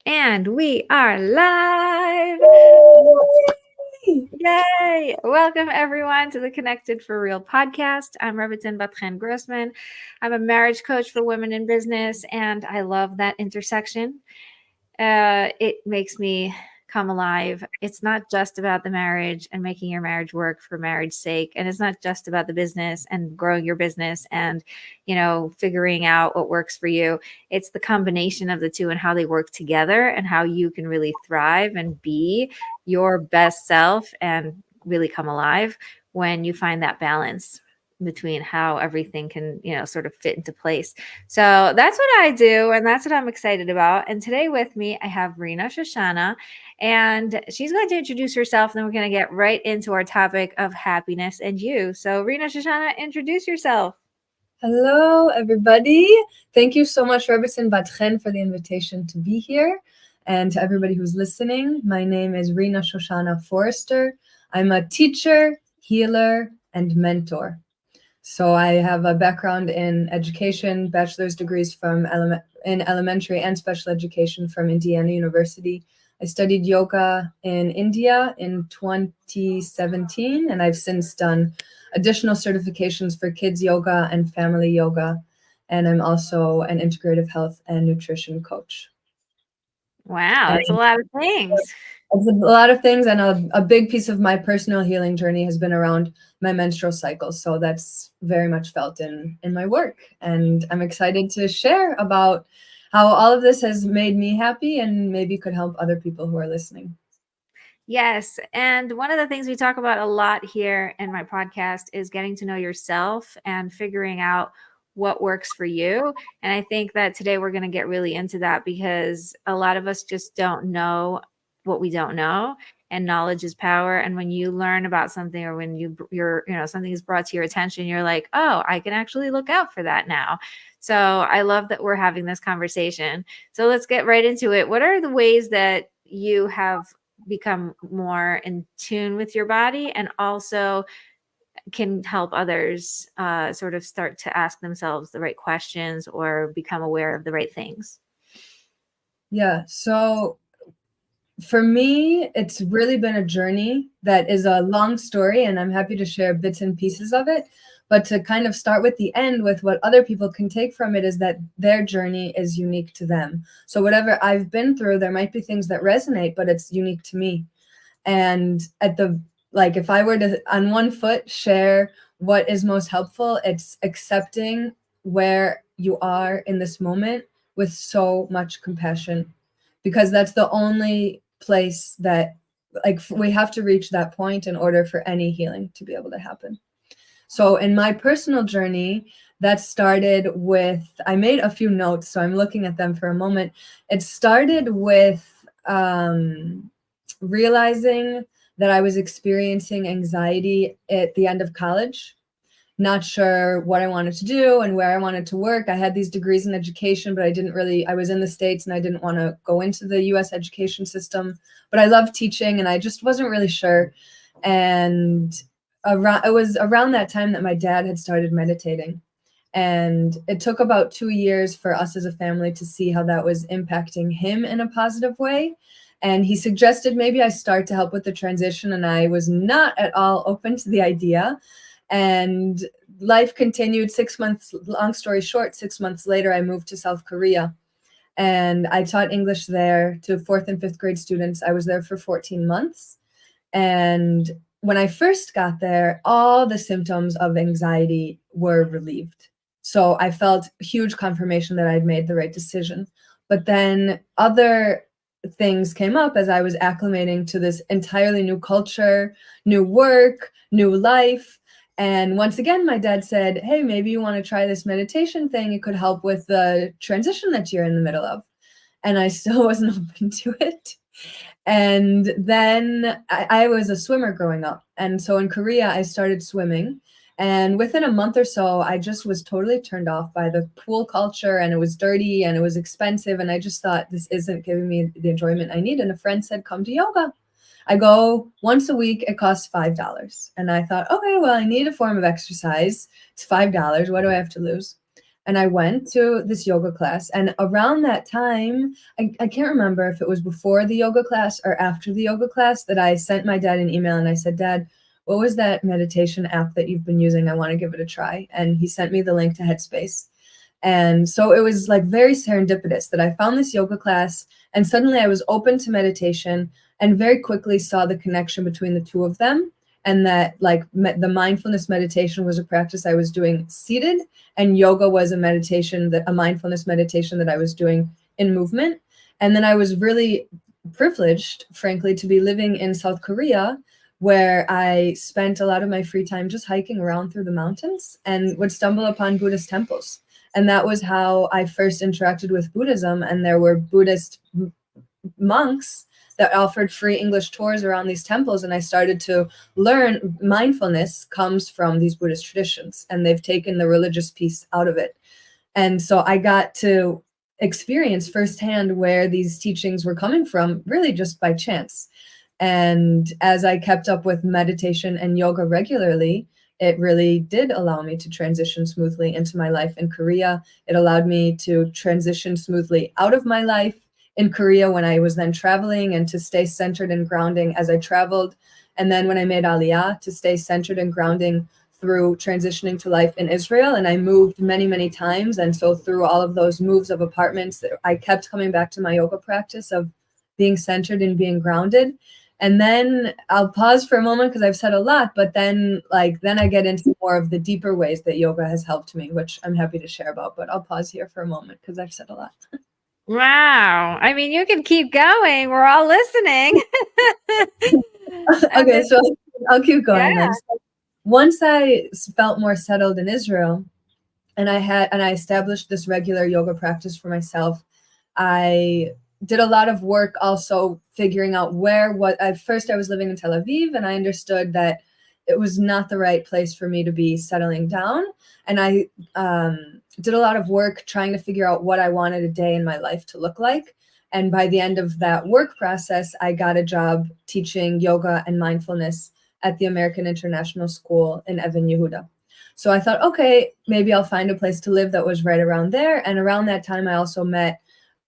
And we are live. Yay! Welcome everyone to the Connected for Real podcast. I'm Rebbetzin Bat-Chen Grossman. I'm a marriage coach for women in business, and I love that intersection. It makes me come alive. It's not just about the marriage and making your marriage work for marriage's sake, and it's not just about the business and growing your business and figuring out what works for you. It's the combination of the two and how they work together and how you can really thrive and be your best self and really come alive when you find that balance between how everything can sort of fit into place. So that's what I do, and that's what I'm excited about. And today with me I have Rena Shoshana, and she's going to introduce herself, and then we're going to get right into our topic of happiness and you. So Rena Shoshana, introduce yourself. Hello, everybody. Thank you so much, Rebbetzin Bat-Chen, for the invitation to be here. And to everybody who's listening, my name is Rena Shoshana Forester. I'm a teacher, healer, and mentor. So I have a background in education, bachelor's degrees in elementary and special education from Indiana University. I studied yoga in India in 2017, and I've since done additional certifications for kids yoga and family yoga. And I'm also an integrative health and nutrition coach. Wow, that's a lot of things. It's a lot of things, and a big piece of my personal healing journey has been around my menstrual cycle. So that's very much felt in my work. And I'm excited to share about how all of this has made me happy and maybe could help other people who are listening. Yes. And one of the things we talk about a lot here in my podcast is getting to know yourself and figuring out what works for you. And I think that today we're going to get really into that because a lot of us just don't know what we don't know, and knowledge is power. And when you learn about something, or when something is brought to your attention, you're like, oh, I can actually look out for that now. So I love that we're having this conversation. So let's get right into it. What are the ways that you have become more in tune with your body, and also can help others sort of start to ask themselves the right questions or become aware of the right things? Yeah. So for me, it's really been a journey that is a long story, and I'm happy to share bits and pieces of it. But to kind of start with the end, with what other people can take from it, is that their journey is unique to them. So whatever I've been through, there might be things that resonate, but it's unique to me. And if I were to, on one foot, share what is most helpful, it's accepting where you are in this moment with so much compassion, because that's the only place that, we have to reach that point in order for any healing to be able to happen. So in my personal journey, that started with, I made a few notes, so I'm looking at them for a moment. It started with realizing that I was experiencing anxiety at the end of college, not sure what I wanted to do and where I wanted to work. I had these degrees in education, but I was in the States and I didn't want to go into the US education system, but I love teaching and I just wasn't really sure. And it was around that time that my dad had started meditating. And it took about 2 years for us as a family to see how that was impacting him in a positive way. And he suggested maybe I start to help with the transition, and I was not at all open to the idea. And life continued. 6 months, long story short, 6 months later, I moved to South Korea. And I taught English there to 4th and 5th grade students. I was there for 14 months. And when I first got there, all the symptoms of anxiety were relieved. So I felt huge confirmation that I'd made the right decision. But then other things came up as I was acclimating to this entirely new culture, new work, new life. And once again, my dad said, hey, maybe you want to try this meditation thing. It could help with the transition that you're in the middle of. And I still wasn't open to it. And then I was a swimmer growing up. And so in Korea, I started swimming. And within a month or so, I just was totally turned off by the pool culture, and it was dirty and it was expensive. And I just thought, this isn't giving me the enjoyment I need. And a friend said, come to yoga. I go once a week. It costs $5. And I thought, okay, well, I need a form of exercise. It's $5. What do I have to lose? And I went to this yoga class. And around that time, I can't remember if it was before the yoga class or after the yoga class, that I sent my dad an email and I said, Dad, what was that meditation app that you've been using? I want to give it a try. And he sent me the link to Headspace. And so it was like very serendipitous that I found this yoga class, and suddenly I was open to meditation and very quickly saw the connection between the two of them. And that like the mindfulness meditation was a practice I was doing seated, and yoga was a meditation, that a mindfulness meditation that I was doing in movement. And then I was really privileged, frankly, to be living in South Korea, where I spent a lot of my free time just hiking around through the mountains and would stumble upon Buddhist temples. And that was how I first interacted with Buddhism. And there were Buddhist monks that offered free English tours around these temples. And I started to learn mindfulness comes from these Buddhist traditions, and they've taken the religious piece out of it. And so I got to experience firsthand where these teachings were coming from, really just by chance. And as I kept up with meditation and yoga regularly, it really did allow me to transition smoothly into my life in Korea. It allowed me to transition smoothly out of my life in Korea when I was then traveling, and to stay centered and grounding as I traveled. And then when I made Aliyah, to stay centered and grounding through transitioning to life in Israel. And I moved many, many times. And so through all of those moves of apartments, I kept coming back to my yoga practice of being centered and being grounded. And then I'll pause for a moment because I've said a lot, but then I get into more of the deeper ways that yoga has helped me, which I'm happy to share about, but I'll pause here for a moment because I've said a lot. Wow. I mean, you can keep going. We're all listening. Okay, so I'll keep going Yeah. then. So once I felt more settled in Israel, and I established this regular yoga practice for myself, I did a lot of work also figuring out at first I was living in Tel Aviv, and I understood that it was not the right place for me to be settling down. And I did a lot of work trying to figure out what I wanted a day in my life to look like. And by the end of that work process, I got a job teaching yoga and mindfulness at the American International School in Even Yehuda. So I thought, okay, maybe I'll find a place to live that was right around there. And around that time, I also met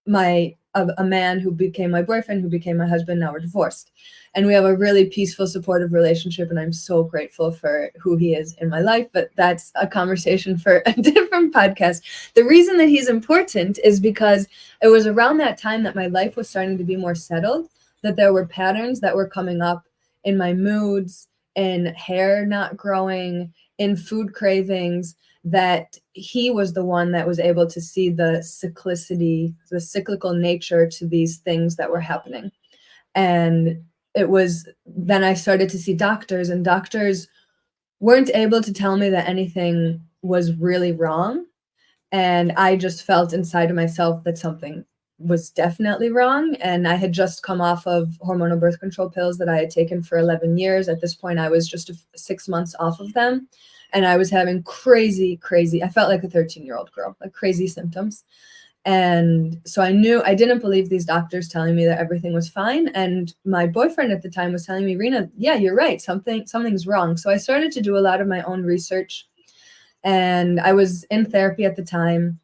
a man who became my boyfriend, who became my husband. Now we're divorced. And we have a really peaceful, supportive relationship. And I'm so grateful for who he is in my life. But that's a conversation for a different podcast. The reason that he's important is because it was around that time that my life was starting to be more settled, that there were patterns that were coming up in my moods, in hair not growing, in food cravings, that he was the one that was able to see the cyclicity, the cyclical nature to these things that were happening. And it was then I started to see doctors, and doctors weren't able to tell me that anything was really wrong. And I just felt inside of myself that something was definitely wrong. And I had just come off of hormonal birth control pills that I had taken for 11 years. At this point, I was just 6 months off of them. And I was having crazy, I felt like a 13-year-old girl, like crazy symptoms. And so I didn't believe these doctors telling me that everything was fine. And my boyfriend at the time was telling me, Rena, yeah, you're right. Something's wrong. So I started to do a lot of my own research. And I was in therapy at the time.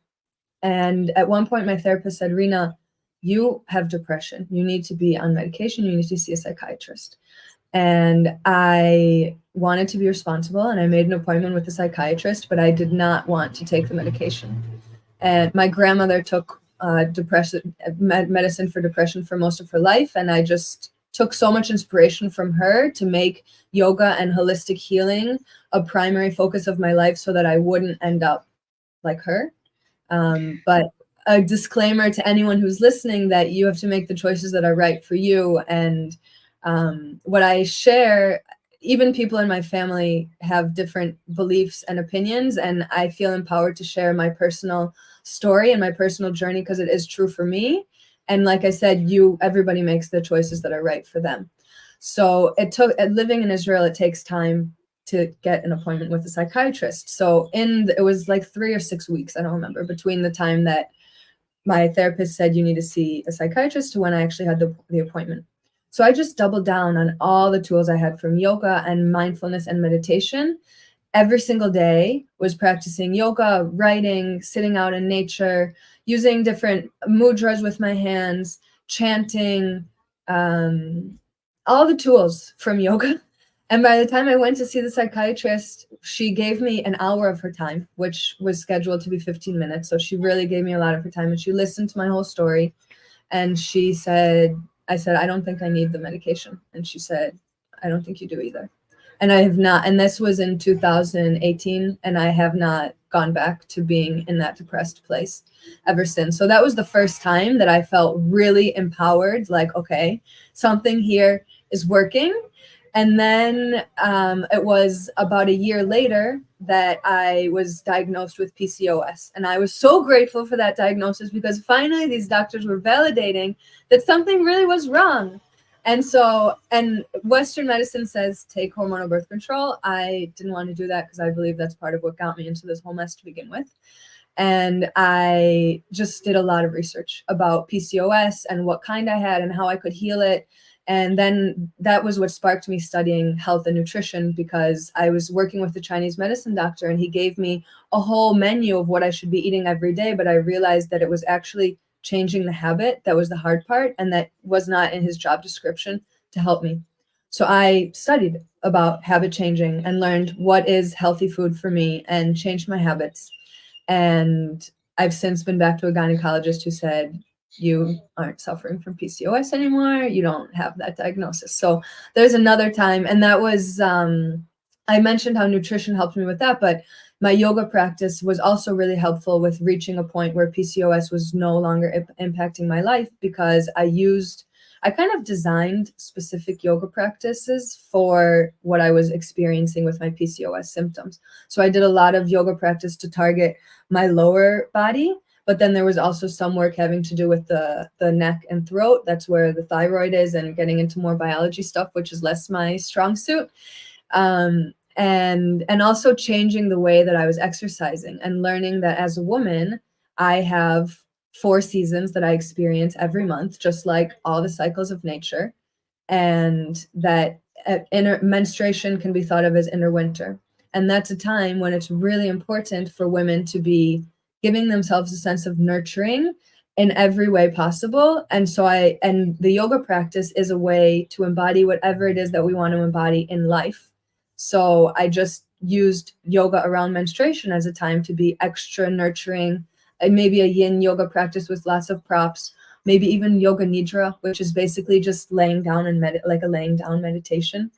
And at one point, my therapist said, Rena, you have depression. You need to be on medication. You need to see a psychiatrist. And I wanted to be responsible, and I made an appointment with a psychiatrist, but I did not want to take the medication. And my grandmother took medicine for depression for most of her life, and I just took so much inspiration from her to make yoga and holistic healing a primary focus of my life so that I wouldn't end up like her. But a disclaimer to anyone who's listening that you have to make the choices that are right for you. And what I share, even people in my family have different beliefs and opinions, and I feel empowered to share my personal story and my personal journey because it is true for me. And like I said, everybody makes the choices that are right for them. So living in Israel, it takes time to get an appointment with a psychiatrist. So it was like 3 or 6 weeks, I don't remember, between the time that my therapist said you need to see a psychiatrist to when I actually had the appointment. So I just doubled down on all the tools I had from yoga and mindfulness and meditation. every single day was practicing yoga, writing, sitting out in nature, using different mudras with my hands, chanting, all the tools from yoga. And by the time I went to see the psychiatrist, she gave me an hour of her time, which was scheduled to be 15 minutes. So she really gave me a lot of her time, and she listened to my whole story. And she said, I said, I don't think I need the medication. And she said, I don't think you do either. And I have not, and this was in 2018, and I have not gone back to being in that depressed place ever since. So that was the first time that I felt really empowered, like, okay, something here is working. And then it was about a year later that I was diagnosed with PCOS. And I was so grateful for that diagnosis, because finally these doctors were validating that something really was wrong. And so, and Western medicine says take hormonal birth control. I didn't want to do that because I believe that's part of what got me into this whole mess to begin with. And I just did a lot of research about PCOS and what kind I had and how I could heal it. And then that was what sparked me studying health and nutrition, because I was working with the Chinese medicine doctor, and he gave me a whole menu of what I should be eating every day. But I realized that it was actually changing the habit that was the hard part, and that was not in his job description to help me. So I studied about habit changing and learned what is healthy food for me and changed my habits. And I've since been back to a gynecologist who said, you aren't suffering from PCOS anymore. You don't have that diagnosis. So there's another time. And that was, I mentioned how nutrition helped me with that, but my yoga practice was also really helpful with reaching a point where PCOS was no longer impacting my life, because I kind of designed specific yoga practices for what I was experiencing with my PCOS symptoms. So I did a lot of yoga practice to target my lower body, but then there was also some work having to do with the neck and throat. That's where the thyroid is, and getting into more biology stuff, which is less my strong suit. And also changing the way that I was exercising, and learning that as a woman, I have 4 seasons that I experience every month, just like all the cycles of nature, and that menstruation can be thought of as inner winter. And that's a time when it's really important for women to be giving themselves a sense of nurturing in every way possible. And so the yoga practice is a way to embody whatever it is that we want to embody in life. So I just used yoga around menstruation as a time to be extra nurturing, and maybe a yin yoga practice with lots of props, maybe even yoga nidra, which is basically just laying down and like a laying down meditation.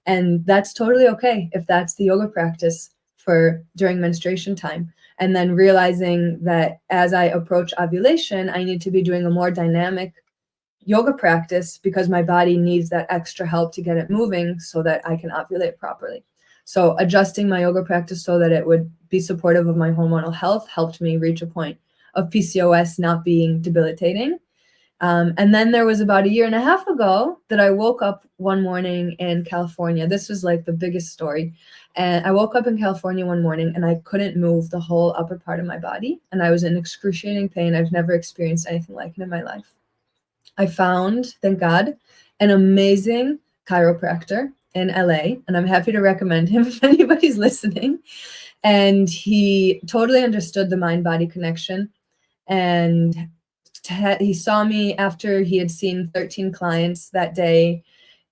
And that's totally okay if that's the yoga practice for during menstruation time. And then realizing that as I approach ovulation, I need to be doing a more dynamic yoga practice, because my body needs that extra help to get it moving so that I can ovulate properly. So adjusting my yoga practice so that it would be supportive of my hormonal health helped me reach a point of PCOS not being debilitating. And then there was about 1.5 years ago that I woke up one morning in California. This was like the biggest story. And I woke up in California one morning and I couldn't move the whole upper part of my body. And I was in excruciating pain. I've never experienced anything like it in my life. I found, thank God, an amazing chiropractor in LA, and I'm happy to recommend him if anybody's listening. And he totally understood the mind-body connection. And he saw me after he had seen 13 clients that day.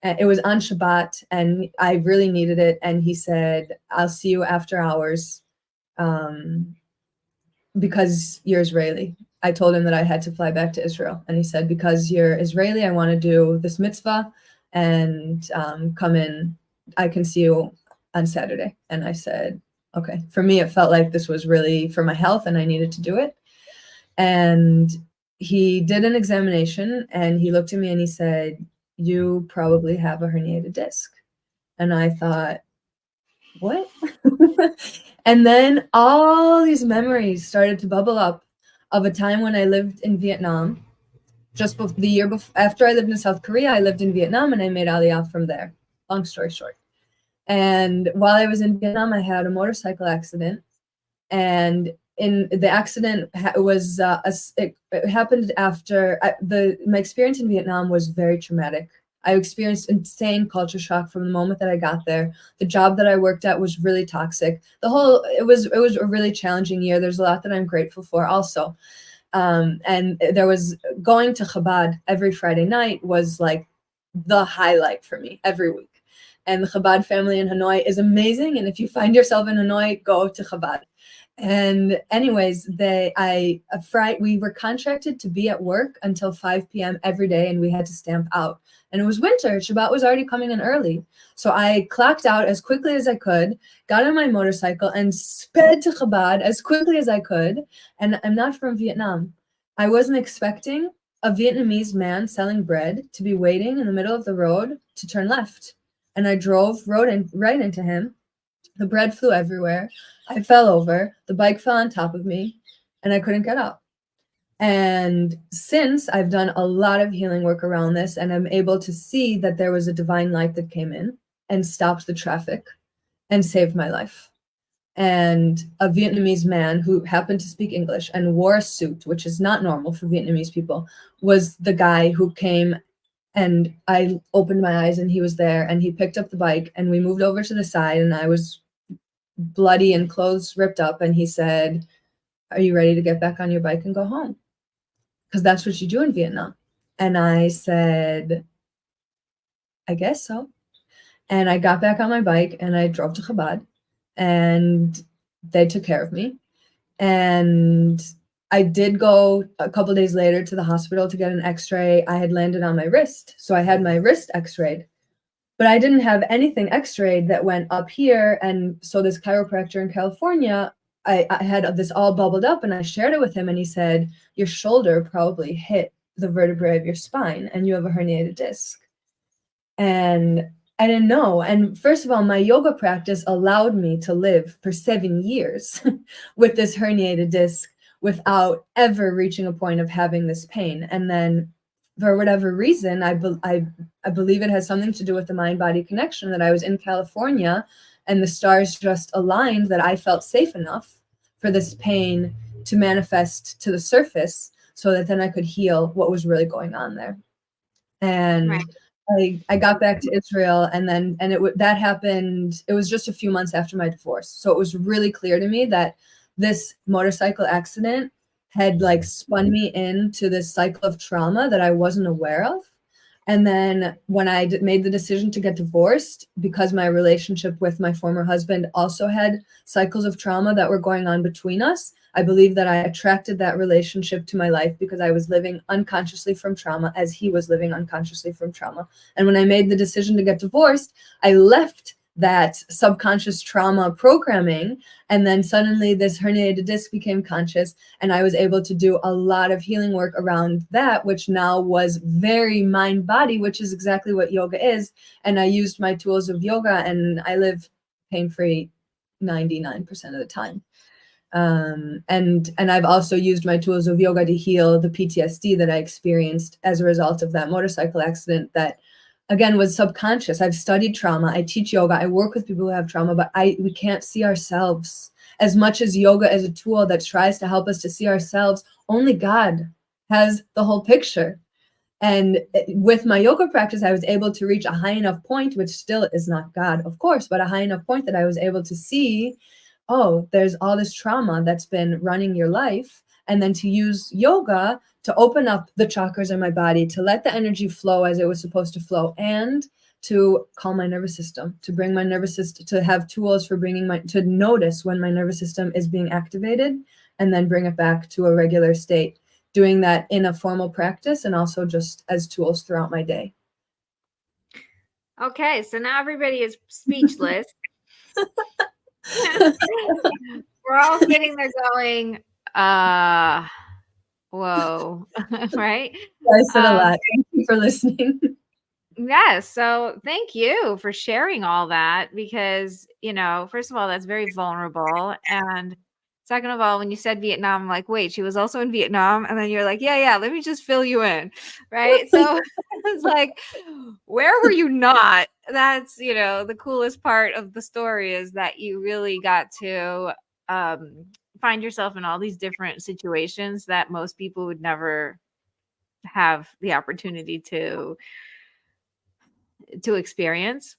It was on Shabbat, and I really needed it. And he said, I'll see you after hours because you're Israeli. I told him that I had to fly back to Israel. And he said, because you're Israeli, I want to do this mitzvah and come in. I can see you on Saturday. And I said, okay. For me, it felt like this was really for my health and I needed to do it. And he did an examination and he looked at me and he said, you probably have a herniated disc. And I thought, what? And then all these memories started to bubble up of a time when I lived in Vietnam. Just the year before, after I lived in South Korea, I lived in Vietnam and I made Aliyah from there. Long story short. And while I was in Vietnam, I had a motorcycle accident. And in the accident was it happened after my experience in Vietnam was very traumatic. I experienced insane culture shock from the moment that I got there. The job that I worked at was really toxic. It was a really challenging year. There's a lot that I'm grateful for also. And there was going to Chabad every Friday night was like the highlight for me every week. And the Chabad family in Hanoi is amazing. And if you find yourself in Hanoi, go to Chabad. And anyways, we were contracted to be at work until 5 p.m. every day, and we had to stamp out. And it was winter. Shabbat was already coming in early. So I clocked out as quickly as I could, got on my motorcycle, and sped to Chabad as quickly as I could. And I'm not from Vietnam. I wasn't expecting a Vietnamese man selling bread to be waiting in the middle of the road to turn left. And I rode right into him. The bread flew everywhere. I fell over. The bike fell on top of me, and I couldn't get up. And since I've done a lot of healing work around this, and I'm able to see that there was a divine light that came in and stopped the traffic and saved my life. And a Vietnamese man who happened to speak English and wore a suit, which is not normal for Vietnamese people, was the guy who came, and I opened my eyes and he was there, and he picked up the bike and we moved over to the side, and I was bloody and clothes ripped up, and he said, "Are you ready to get back on your bike and go home? Because that's what you do in Vietnam." And I said, "I guess so." And I got back on my bike and I drove to Chabad, and they took care of me. And I did go a couple days later to the hospital to get an x-ray. I had landed on my wrist, so I had my wrist x-rayed. But I didn't have anything x-rayed that went up here. And so this chiropractor in California, I had this all bubbled up, and I shared it with him, and he said, "Your shoulder probably hit the vertebrae of your spine and you have a herniated disc." And I didn't know. And first of all, my yoga practice allowed me to live for 7 years with this herniated disc without ever reaching a point of having this pain. And then for whatever reason, I believe it has something to do with the mind-body connection, that I was in California and the stars just aligned that I felt safe enough for this pain to manifest to the surface so that then I could heal what was really going on there. And right. I got back to Israel, and that happened. It was just a few months after my divorce. So it was really clear to me that this motorcycle accident had like spun me into this cycle of trauma that I wasn't aware of. And then when I made the decision to get divorced, because my relationship with my former husband also had cycles of trauma that were going on between us, I believe that I attracted that relationship to my life because I was living unconsciously from trauma as he was living unconsciously from trauma. And when I made the decision to get divorced, I left that subconscious trauma programming, and then suddenly this herniated disc became conscious, and I was able to do a lot of healing work around that, which now was very mind body, which is exactly what yoga is. And I used my tools of yoga, and I live pain-free 99% of the time. And I've also used my tools of yoga to heal the PTSD that I experienced as a result of that motorcycle accident that, again, was subconscious. I've studied trauma. I teach yoga. I work with people who have trauma, but we can't see ourselves. As much as yoga is a tool that tries to help us to see ourselves, only God has the whole picture. And with my yoga practice, I was able to reach a high enough point, which still is not God, of course, but a high enough point that I was able to see, oh, there's all this trauma that's been running your life. And then to use yoga to open up the chakras in my body, to let the energy flow as it was supposed to flow, and to calm my nervous system, to bring my nervous system, to have tools for to notice when my nervous system is being activated and then bring it back to a regular state, doing that in a formal practice and also just as tools throughout my day. Okay, so now everybody is speechless. We're all sitting there going, whoa, right? I said a lot. Thank you for listening. Yes. So thank you for sharing all that, because, first of all, that's very vulnerable. And second of all, when you said Vietnam, I'm like, wait, she was also in Vietnam. And then you're like, yeah, let me just fill you in. Right. So it's like, where were you not? That's, the coolest part of the story is that you really got to find yourself in all these different situations that most people would never have the opportunity to to experience.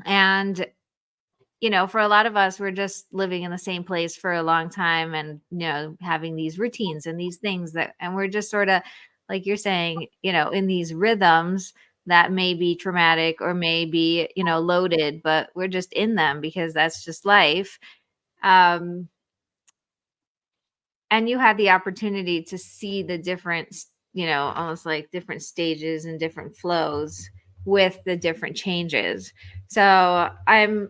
And, for a lot of us, we're just living in the same place for a long time and, having these routines and these things and we're just sort of, like you're saying, in these rhythms that may be traumatic or may be, loaded, but we're just in them because that's just life. And you had the opportunity to see the different, almost like different stages and different flows with the different changes. So I'm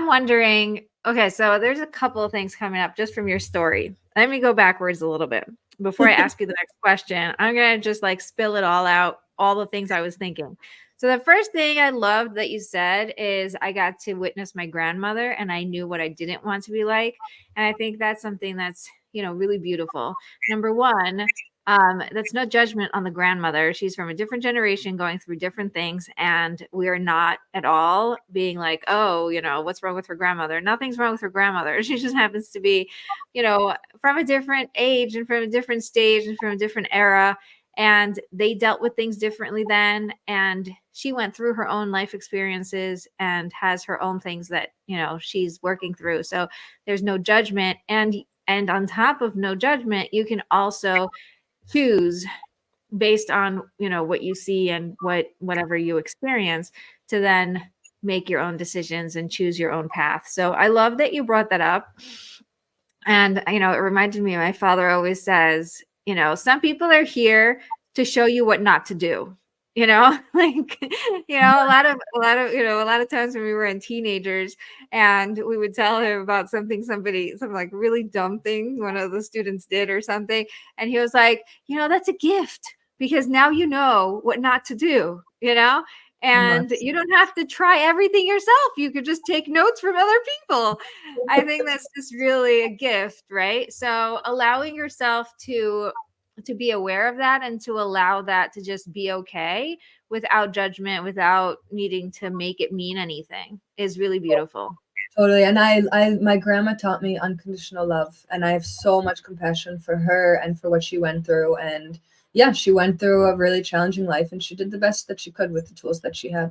wondering, okay, so there's a couple of things coming up just from your story. Let me go backwards a little bit before I ask you the next question. I'm going to just like spill it all out, all the things I was thinking. So the first thing I loved that you said is I got to witness my grandmother and I knew what I didn't want to be like. And I think that's something that's, really beautiful. Number one, that's no judgment on the grandmother. She's from a different generation going through different things. And we're not at all being like, oh, what's wrong with her grandmother? Nothing's wrong with her grandmother. She just happens to be, from a different age and from a different stage and from a different era. And they dealt with things differently then. And she went through her own life experiences and has her own things that, she's working through. So there's no judgment. And on top of no judgment, you can also choose based on, what you see and whatever you experience to then make your own decisions and choose your own path. So I love that you brought that up. And, it reminded me, my father always says, some people are here to show you what not to do. Like, a lot of times when we were in teenagers and we would tell him about some like really dumb thing one of the students did or something. And he was like, that's a gift because now you know what not to do, and you don't have to try everything yourself. You could just take notes from other people. I think that's just really a gift, right? So allowing yourself to be aware of that and to allow that to just be okay without judgment, without needing to make it mean anything is really beautiful. Totally. And my grandma taught me unconditional love, and I have so much compassion for her and for what she went through. And yeah, she went through a really challenging life and she did the best that she could with the tools that she had.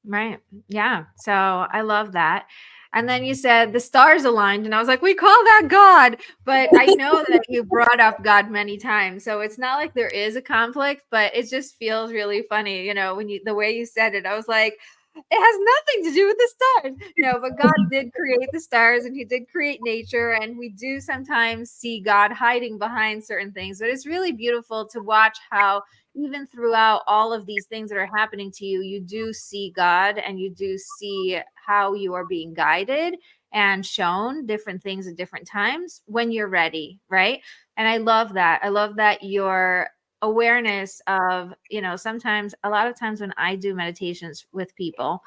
Right. Yeah. So I love that. And then you said the stars aligned, and I was like, we call that God. But I know that you brought up God many times. So it's not like there is a conflict, but it just feels really funny. When the way you said it, I was like, it has nothing to do with the stars. But God did create the stars and he did create nature. And we do sometimes see God hiding behind certain things. But it's really beautiful to watch how even throughout all of these things that are happening to you, you do see God and you do see how you are being guided and shown different things at different times when you're ready, right? And I love that. I love that your awareness of, sometimes, a lot of times when I do meditations with people,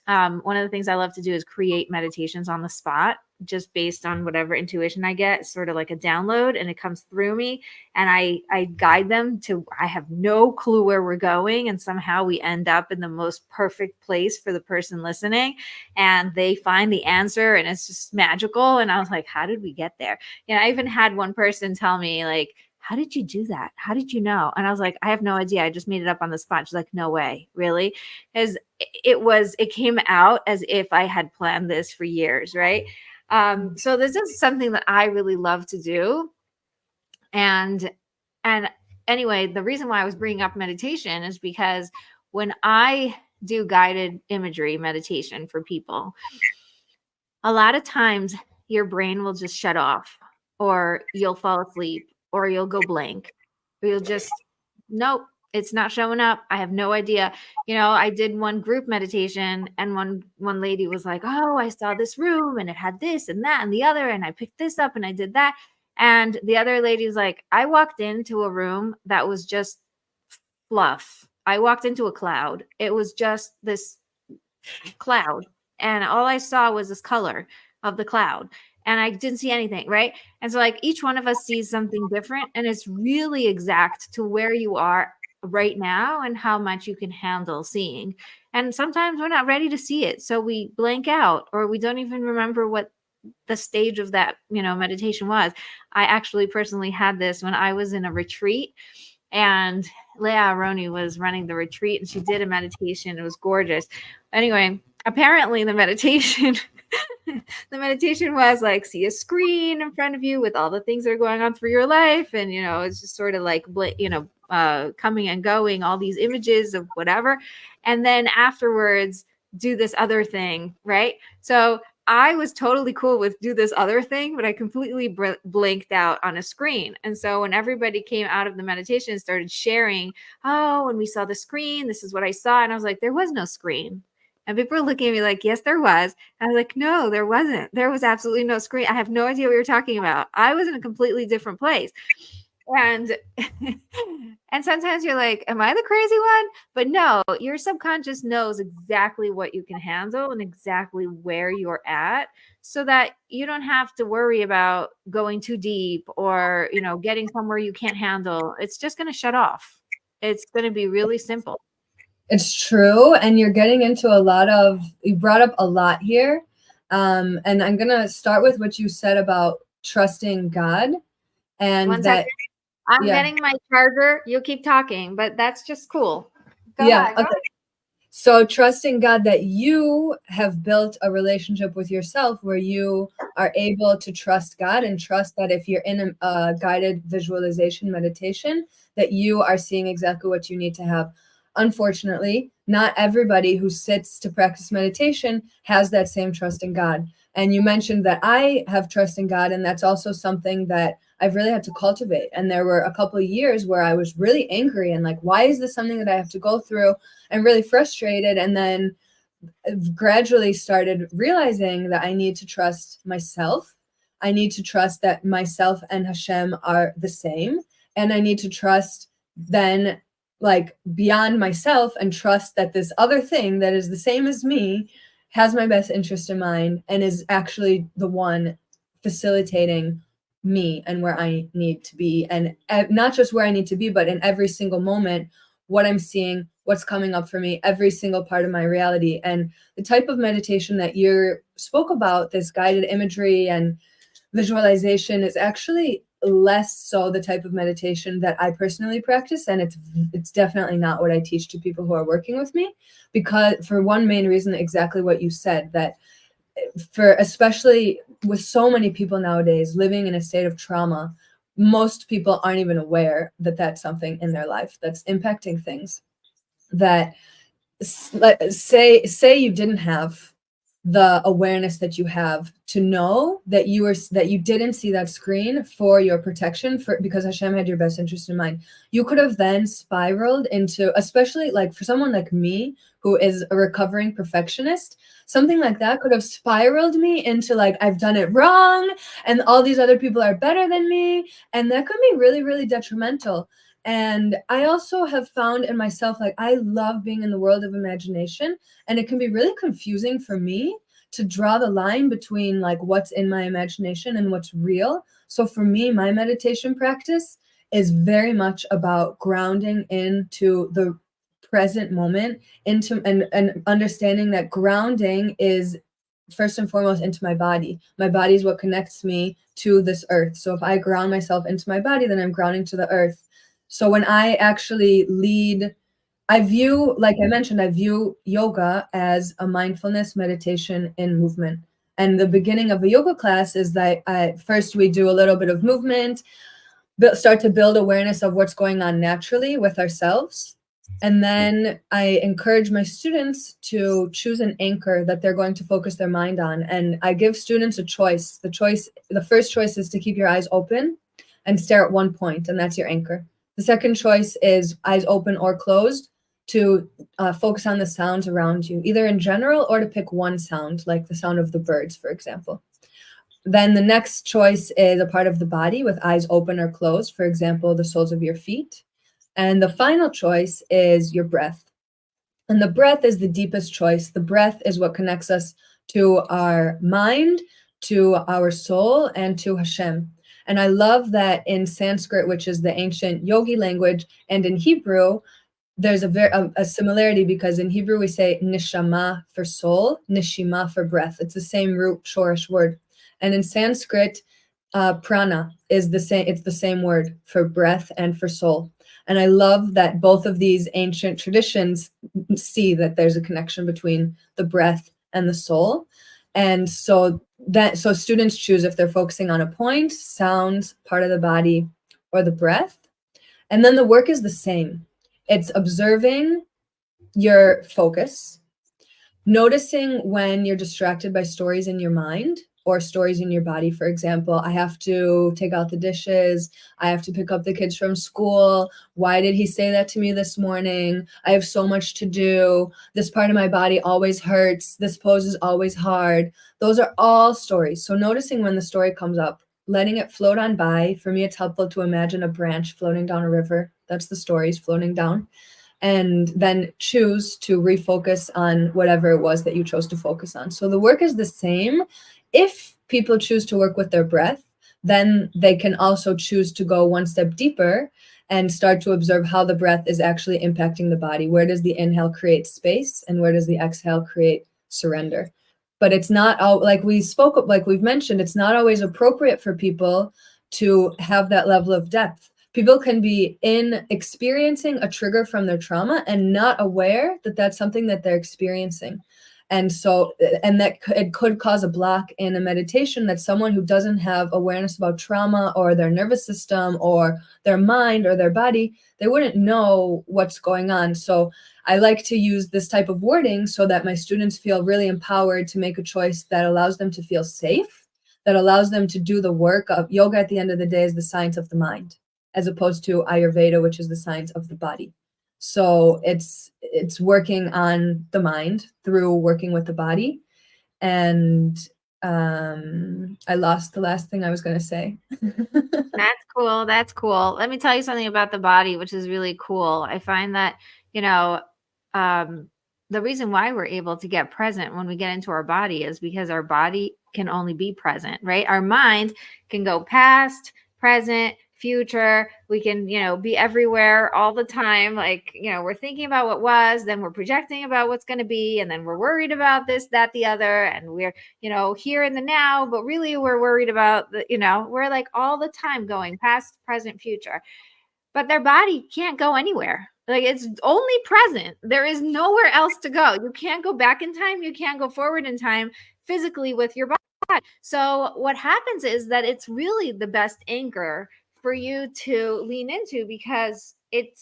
one of the things I love to do is create meditations on the spot, just based on whatever intuition I get, sort of like a download, and it comes through me. And I guide them to, I have no clue where we're going. And somehow we end up in the most perfect place for the person listening. And they find the answer and it's just magical. And I was like, how did we get there? I even had one person tell me like, how did you do that? How did you know? And I was like, I have no idea. I just made it up on the spot. She's like, no way, really? Because it came out as if I had planned this for years, right? So this is something that I really love to do. And anyway, the reason why I was bringing up meditation is because when I do guided imagery meditation for people, a lot of times your brain will just shut off, or you'll fall asleep, or you'll go blank, or you'll just, nope, it's not showing up. I have no idea. I did one group meditation and one lady was like, oh, I saw this room and it had this and that and the other, and I picked this up and I did that. And the other lady was like, I walked into a room that was just fluff. I walked into a cloud. It was just this cloud. And all I saw was this color of the cloud. And I didn't see anything, right? And so like each one of us sees something different, and it's really exact to where you are right now and how much you can handle seeing. And sometimes we're not ready to see it, so we blank out, or we don't even remember what the stage of that meditation was. I actually personally had this when I was in a retreat, and Leah Aroni was running the retreat, and she did a meditation. It was gorgeous. Anyway, apparently the meditation the meditation was like, see a screen in front of you with all the things that are going on through your life, and it's just sort of like coming and going, all these images of whatever, and then afterwards do this other thing, right? So I was totally cool with do this other thing, but I completely blinked out on a screen. And so when everybody came out of the meditation and started sharing, oh, when we saw the screen, this is what I saw. And I was like, there was no screen. And people were looking at me like, yes, there was. And I was like, no, there wasn't. There was absolutely no screen. I have no idea what you're talking about. I was in a completely different place. And and sometimes you're like, am I the crazy one? But no, your subconscious knows exactly what you can handle and exactly where you're at, so that you don't have to worry about going too deep or getting somewhere you can't handle. It's just going to shut off. It's going to be really simple. It's true. And you're getting into you brought up a lot here. And I'm going to start with what you said about trusting God. And One second. I'm getting my charger. You keep talking, but that's just cool. Go ahead. Okay. So trusting God that you have built a relationship with yourself where you are able to trust God and trust that if you're in a guided visualization meditation, that you are seeing exactly what you need to have. Unfortunately, not everybody who sits to practice meditation has that same trust in God. And you mentioned that I have trust in God, and that's also something that I've really had to cultivate. And there were a couple of years where I was really angry and like, why is this something that I have to go through? And really frustrated. And then gradually started realizing that I need to trust myself. I need to trust that myself and Hashem are the same. And I need to trust then like beyond myself and trust that this other thing that is the same as me has my best interest in mind and is actually the one facilitating me and where I need to be. And not just where I need to be, but in every single moment, what I'm seeing, what's coming up for me, every single part of my reality. And the type of meditation that you spoke about, this guided imagery and visualization, is actually less so the type of meditation that I personally practice. And it's definitely not what I teach to people who are working with me, because for one main reason, exactly what you said, that for especially with so many people nowadays living in a state of trauma, most people aren't even aware that that's something in their life that's impacting things. That say you didn't have the awareness that you have to know that you didn't see that screen for your protection, because Hashem had your best interest in mind. You could have then spiraled into, especially like for someone like me who is a recovering perfectionist, something like that could have spiraled me into like, I've done it wrong and all these other people are better than me, and that could be really, really detrimental. And I also have found in myself, like, I love being in the world of imagination, and it can be really confusing for me to draw the line between like what's in my imagination and what's real. So for me, my meditation practice is very much about grounding into the present moment, into and understanding that grounding is first and foremost into my body. My body is what connects me to this earth. So if I ground myself into my body, then I'm grounding to the earth. So when I actually lead, I view yoga as a mindfulness meditation in movement. And the beginning of a yoga class is that first we do a little bit of movement, start to build awareness of what's going on naturally with ourselves. And then I encourage my students to choose an anchor that they're going to focus their mind on. And I give students a choice. The first choice is to keep your eyes open and stare at one point, and that's your anchor. The second choice is eyes open or closed, to focus on the sounds around you, either in general or to pick one sound, like the sound of the birds, for example. Then the next choice is a part of the body with eyes open or closed, for example, the soles of your feet. And the final choice is your breath. And the breath is the deepest choice. The breath is what connects us to our mind, to our soul, and to Hashem. And I love that in Sanskrit, which is the ancient yogi language, and in Hebrew, there's a similarity, because in Hebrew we say nishama for soul, nishima for breath. It's the same root shorish word. And in Sanskrit, prana is the same. It's the same word for breath and for soul. And I love that both of these ancient traditions see that there's a connection between the breath and the soul. And so students choose if they're focusing on a point, sounds, part of the body, or the breath. And then the work is the same. It's observing your focus, noticing when you're distracted by stories in your mind or stories in your body. For example, I have to take out the dishes. I have to pick up the kids from school. Why did he say that to me this morning? I have so much to do. This part of my body always hurts. This pose is always hard. Those are all stories. So noticing when the story comes up, letting it float on by. For me, it's helpful to imagine a branch floating down a river. That's the stories floating down. And then choose to refocus on whatever it was that you chose to focus on. So the work is the same. If people choose to work with their breath, then they can also choose to go one step deeper and start to observe how the breath is actually impacting the body. Where does the inhale create space and where does the exhale create surrender? But it's not all, like we've mentioned, it's not always appropriate for people to have that level of depth. People can be experiencing a trigger from their trauma and not aware that that's something that they're experiencing. And so, that it could cause a block in a meditation that someone who doesn't have awareness about trauma or their nervous system or their mind or their body, they wouldn't know what's going on. So I like to use this type of wording so that my students feel really empowered to make a choice that allows them to feel safe, that allows them to do the work of yoga. At the end of the day is the science of the mind, as opposed to Ayurveda, which is the science of the body. So it's working on the mind through working with the body. And I lost the last thing I was going to say. That's cool. That's cool. Let me tell you something about the body, which is really cool. I find that, the reason why we're able to get present when we get into our body is because our body can only be present, right? Our mind can go past, present, future. We can, be everywhere all the time. Like, we're thinking about what was, then we're projecting about what's going to be, and then we're worried about this, that, the other, and we're, here in the now, but really we're worried about we're like all the time going past, present, future. But their body can't go anywhere. Like, it's only present. There is nowhere else to go. You can't go back in time. You can't go forward in time physically with your body. So what happens is that it's really the best anchor for you to lean into, because it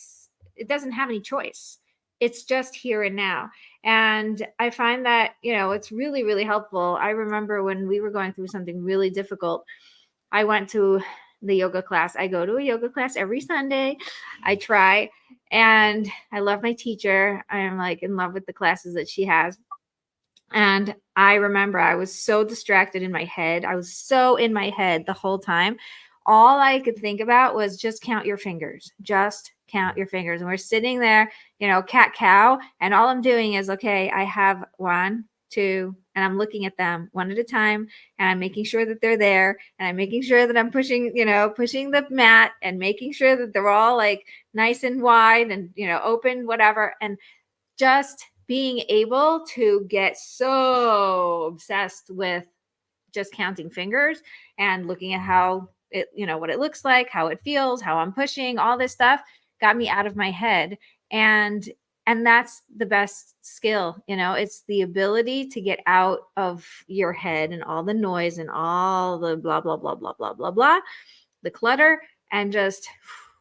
doesn't have any choice. It's just here and now. And I find that, it's really, really helpful. I remember when we were going through something really difficult, I went to the yoga class. I go to a yoga class every Sunday. I try, and I love my teacher. I am like in love with the classes that she has. And I remember I was so distracted in my head. I was so in my head the whole time. All I could think about was just count your fingers. Just count your fingers. And we're sitting there, cat cow. And all I'm doing is, okay, I have 1, 2, and I'm looking at them one at a time. And I'm making sure that they're there. And I'm making sure that I'm pushing the mat and making sure that they're all like nice and wide and, open, whatever. And just being able to get so obsessed with just counting fingers and looking at how it, what it looks like, how it feels, how I'm pushing, all this stuff got me out of my head. And that's the best skill, it's the ability to get out of your head and all the noise and all the blah, blah, blah, blah, blah, blah, blah, the clutter, and just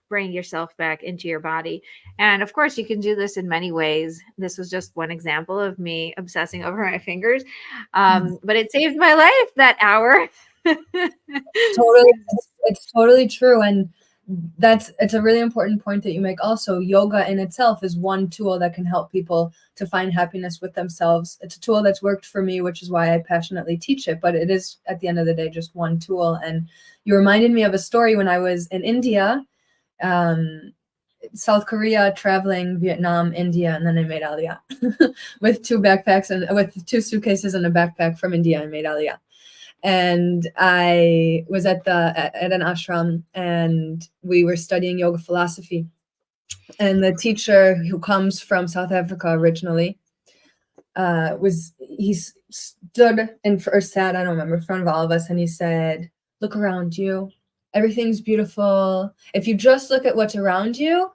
bring yourself back into your body. And of course, you can do this in many ways. This was just one example of me obsessing over my fingers. But it saved my life that hour. Totally. It's totally true. And it's a really important point that you make. Also, yoga in itself is one tool that can help people to find happiness with themselves. It's a tool that's worked for me, which is why I passionately teach it. But it is, at the end of the day, just one tool. And you reminded me of a story when I was in India, South Korea, traveling, Vietnam, India, and then I made Aliyah with 2 backpacks and with 2 suitcases and a backpack from India. I made Aliyah. And I was at an ashram, and we were studying yoga philosophy. And the teacher, who comes from South Africa originally, he stood or sat, I don't remember, in front of all of us, and he said, "Look around you. Everything's beautiful. If you just look at what's around you,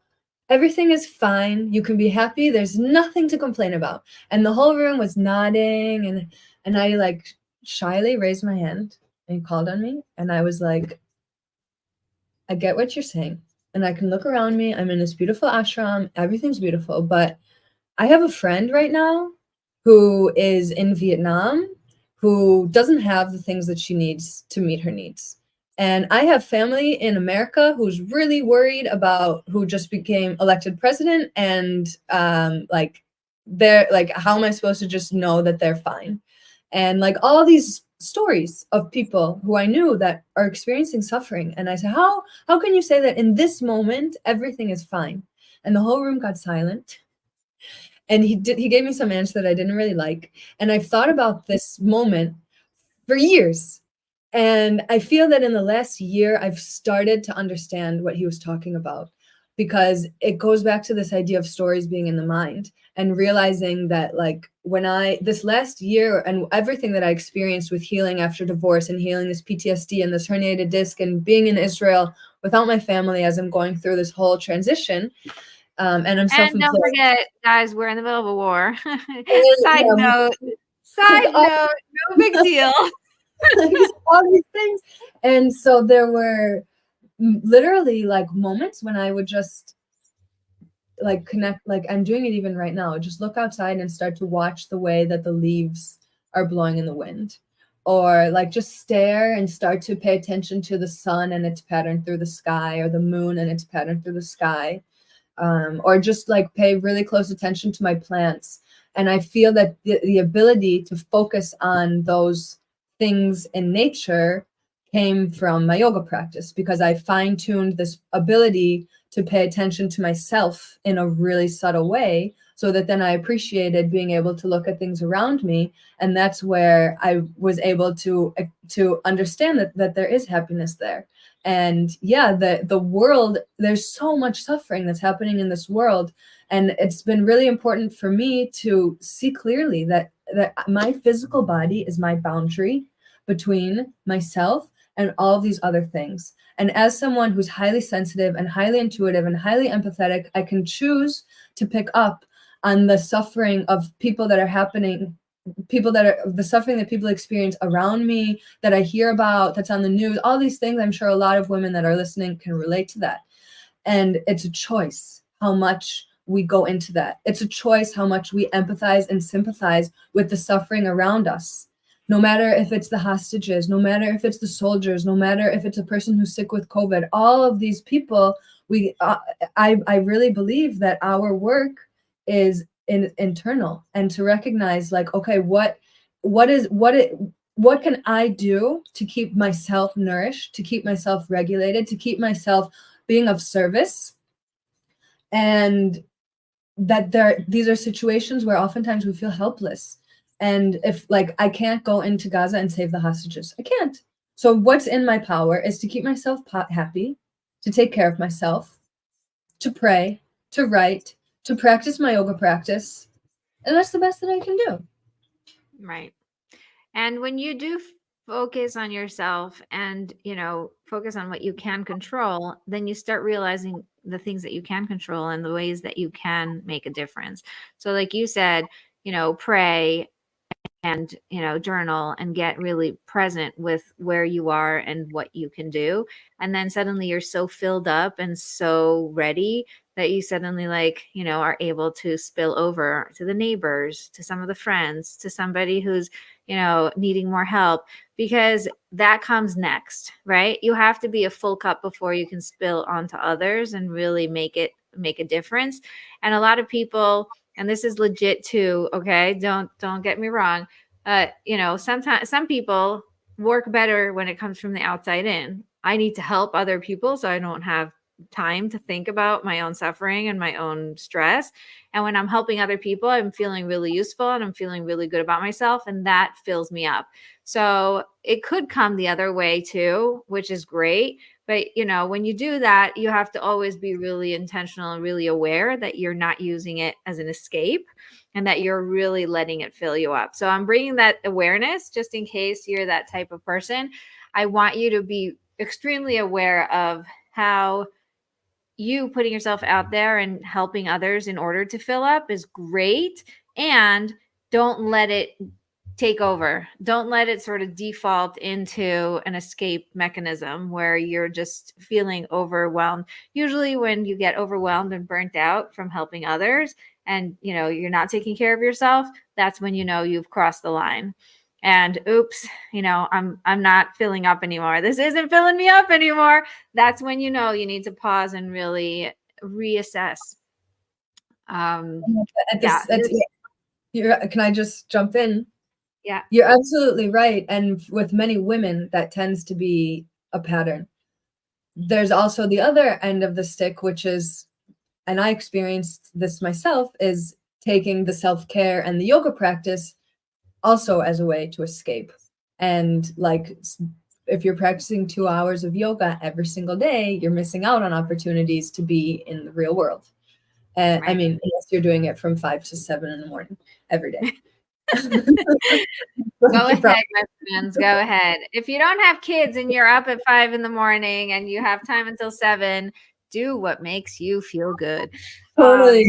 Everything is fine. You can be happy. There's nothing to complain about. And the whole room was nodding, and I like shyly raised my hand and he called on me, and I was like, I get what you're saying. And I can look around me. I'm in this beautiful ashram. Everything's beautiful, but I have a friend right now who is in Vietnam who doesn't have the things that she needs to meet her needs. And I have family in America who's really worried about who just became elected president, and like they're like, how am I supposed to just know that they're fine? And like all these stories of people who I knew that are experiencing suffering. And I said, how can you say that in this moment everything is fine? And the whole room got silent. And he gave me some answer that I didn't really like. And I've thought about this moment for years. And I feel that in the last year, I've started to understand what he was talking about, because it goes back to this idea of stories being in the mind, and realizing that like this last year and everything that I experienced with healing after divorce and healing this PTSD and this herniated disc and being in Israel without my family as I'm going through this whole transition, and I'm And self-employed. don't forget, guys, we're in the middle of a war. Side Yeah, note, like all, no big deal. all these things. And so there were literally like moments when I would just like connect, like I'm doing it even right now, just look outside and start to watch the way that the leaves are blowing in the wind, or like just stare and start to pay attention to the sun and its pattern through the sky, or the moon and its pattern through the sky, or just like pay really close attention to my plants. And I feel that the ability to focus on those things in nature came from my yoga practice, because I fine-tuned this ability to pay attention to myself in a really subtle way, so that then I appreciated being able to look at things around me. And that's where I was able to understand that there is happiness there. And yeah, the world, there's so much suffering that's happening in this world, and it's been really important for me to see clearly that my physical body is my boundary between myself and all these other things. And as someone who's highly sensitive and highly intuitive and highly empathetic, I can choose to pick up on the suffering of people that are happening, people that are the suffering that people experience around me, that I hear about, that's on the news, all these things. I'm sure a lot of women that are listening can relate to that. And it's a choice how much we go into that. It's a choice how much we empathize and sympathize with the suffering around us. No matter if it's the hostages, no matter if it's the soldiers, no matter if it's a person who's sick with COVID, all of these people, I really believe that our work is internal, and to recognize like, okay, what can I do to keep myself nourished, to keep myself regulated, to keep myself being of service. And that these are situations where oftentimes we feel helpless. And if like I can't go into Gaza and save the hostages, I can't. So what's in my power is to keep myself happy, to take care of myself, to pray, to write, to practice my yoga practice. And that's the best that I can do. Right. And when you do focus on yourself and, focus on what you can control, then you start realizing the things that you can control and the ways that you can make a difference. So like you said, pray and, journal and get really present with where you are and what you can do. And then suddenly you're so filled up and so ready that you suddenly are able to spill over to the neighbors, to some of the friends, to somebody who's, needing more help, because that comes next, right? You have to be a full cup before you can spill onto others and really make a difference. And a lot of people, and this is legit too, okay? Don't get me wrong. Sometimes some people work better when it comes from the outside in. I need to help other people so I don't have time to think about my own suffering and my own stress. And when I'm helping other people, I'm feeling really useful and I'm feeling really good about myself, and that fills me up. So it could come the other way too, which is great. But when you do that, you have to always be really intentional and really aware that you're not using it as an escape and that you're really letting it fill you up. So I'm bringing that awareness just in case you're that type of person. I want you to be extremely aware of how you putting yourself out there and helping others in order to fill up is great. And don't let it take over. Don't let it sort of default into an escape mechanism where you're just feeling overwhelmed. Usually when you get overwhelmed and burnt out from helping others and you're not taking care of yourself, that's when you've crossed the line. And oops, I'm not filling up anymore. This isn't filling me up anymore. That's when you need to pause and really reassess. Can I just jump in? Yeah. You're absolutely right. And with many women, that tends to be a pattern. There's also the other end of the stick, which is, and I experienced this myself, is taking the self-care and the yoga practice also as a way to escape. And like, if you're practicing 2 hours of yoga every single day, you're missing out on opportunities to be in the real world. And right. I mean, unless you're doing it from 5 to 7 in the morning every day. Go ahead, my friends. Go ahead. If you don't have kids and you're up at 5 in the morning and you have time until 7, do what makes you feel good. Totally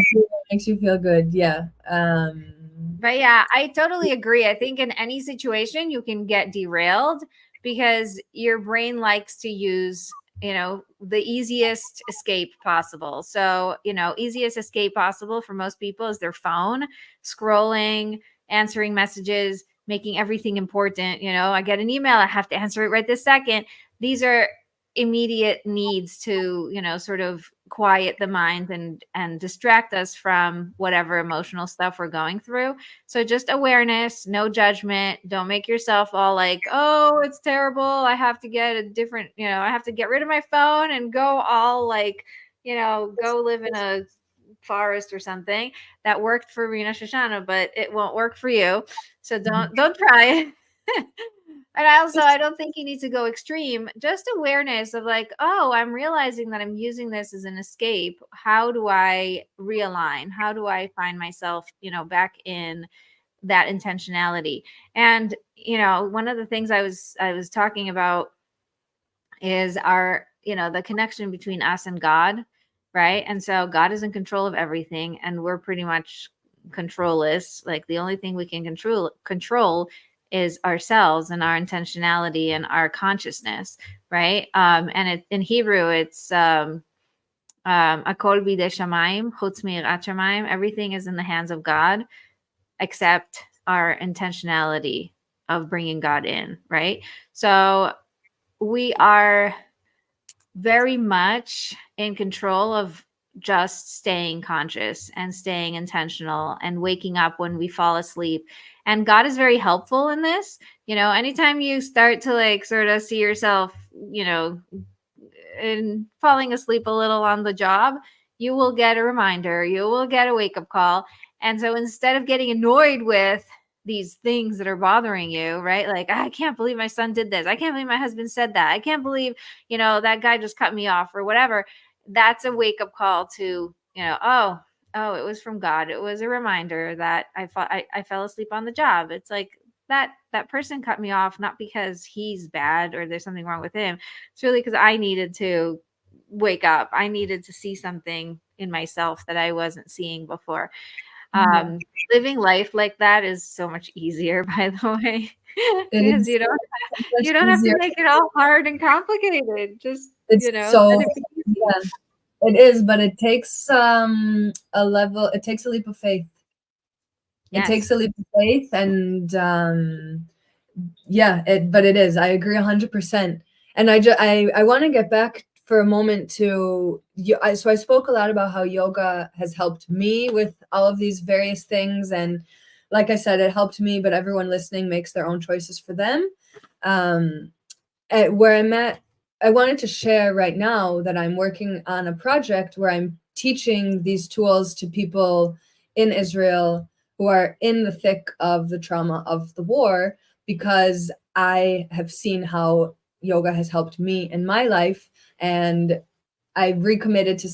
makes you feel good. Yeah. But yeah, I totally agree. I think in any situation you can get derailed because your brain likes to use the easiest escape possible. So easiest escape possible for most people is their phone, scrolling, answering messages, making everything important. I get an email, I have to answer it right this second. These are immediate needs to sort of quiet the mind and distract us from whatever emotional stuff we're going through. So just awareness, no judgment. Don't make yourself all like, oh, it's terrible, I have to get a different, I have to get rid of my phone and go all like, go live in a forest or something. That worked for Rena Shoshana, but it won't work for you. So don't try it. And I don't think you need to go extreme. Just awareness of like, oh, I'm realizing that I'm using this as an escape. How do I realign? How do I find myself, back in that intentionality? And, one of the things I was talking about is our, the connection between us and God, right? And so God is in control of everything and we're pretty much controlless. Like the only thing we can control is ourselves and our intentionality and our consciousness, right? And in Hebrew, it's akol bidei shamayim, chutz mi'irat shamayim. Everything is in the hands of God, except our intentionality of bringing God in, right? So we are very much in control of just staying conscious and staying intentional and waking up when we fall asleep. And God is very helpful in this. Anytime you start to like sort of see yourself, in falling asleep a little on the job, you will get a reminder, you will get a wake-up call. And so instead of getting annoyed with these things that are bothering you, right? Like, I can't believe my son did this. I can't believe my husband said that. I can't believe, that guy just cut me off or whatever. That's a wake-up call to, oh, it was from God. It was a reminder that I fell asleep on the job. It's like that person cut me off, not because he's bad or there's something wrong with him. It's really because I needed to wake up. I needed to see something in myself that I wasn't seeing before. Living life like that is so much easier, by the way, because you don't have to make it all hard and complicated. Just it is, but it takes it takes a leap of faith. Yes. It takes a leap of faith, and but it is. I agree 100%. And I want to get back for a moment to so I spoke a lot about how yoga has helped me with all of these various things, and like I said, it helped me, but everyone listening makes their own choices for them. Where I'm at, I wanted to share right now that I'm working on a project where I'm teaching these tools to people in Israel who are in the thick of the trauma of the war, because I have seen how yoga has helped me in my life. And I recommitted to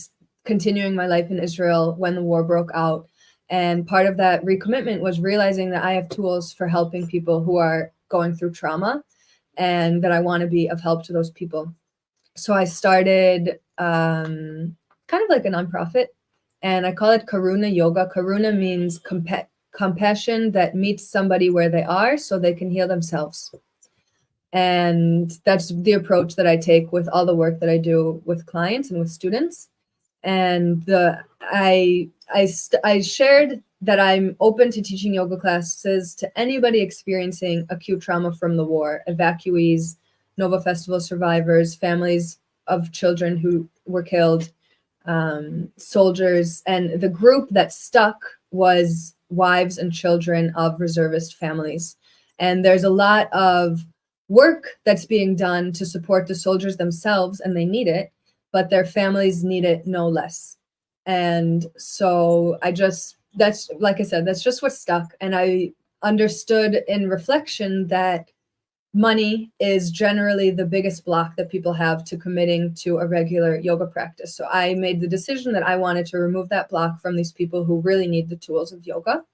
continuing my life in Israel when the war broke out. And part of that recommitment was realizing that I have tools for helping people who are going through trauma, and that I want to be of help to those people. So I started kind of like a nonprofit, and I call it Karuna Yoga. Karuna means compassion that meets somebody where they are so they can heal themselves. And that's the approach that I take with all the work that I do with clients and with students. And I shared that I'm open to teaching yoga classes to anybody experiencing acute trauma from the war, evacuees, Nova Festival survivors, families of children who were killed, soldiers. And the group that stuck was wives and children of reservist families. And there's a lot of work that's being done to support the soldiers themselves, and they need it, but their families need it no less. And so that's, like I said, that's just what stuck. And I understood in reflection that money is generally the biggest block that people have to committing to a regular yoga practice. So I made the decision that I wanted to remove that block from these people who really need the tools of yoga,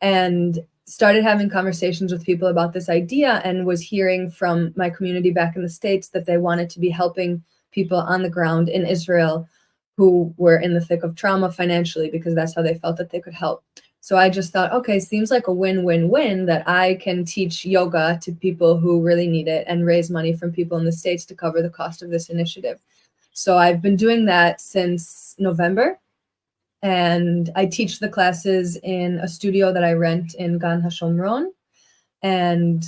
and started having conversations with people about this idea, and was hearing from my community back in the States that they wanted to be helping people on the ground in Israel who were in the thick of trauma financially, because that's how they felt that they could help. So I just thought, okay, seems like a win-win-win that I can teach yoga to people who really need it and raise money from people in the States to cover the cost of this initiative. So I've been doing that since November, and I teach the classes in a studio that I rent in Gan HaShomron, and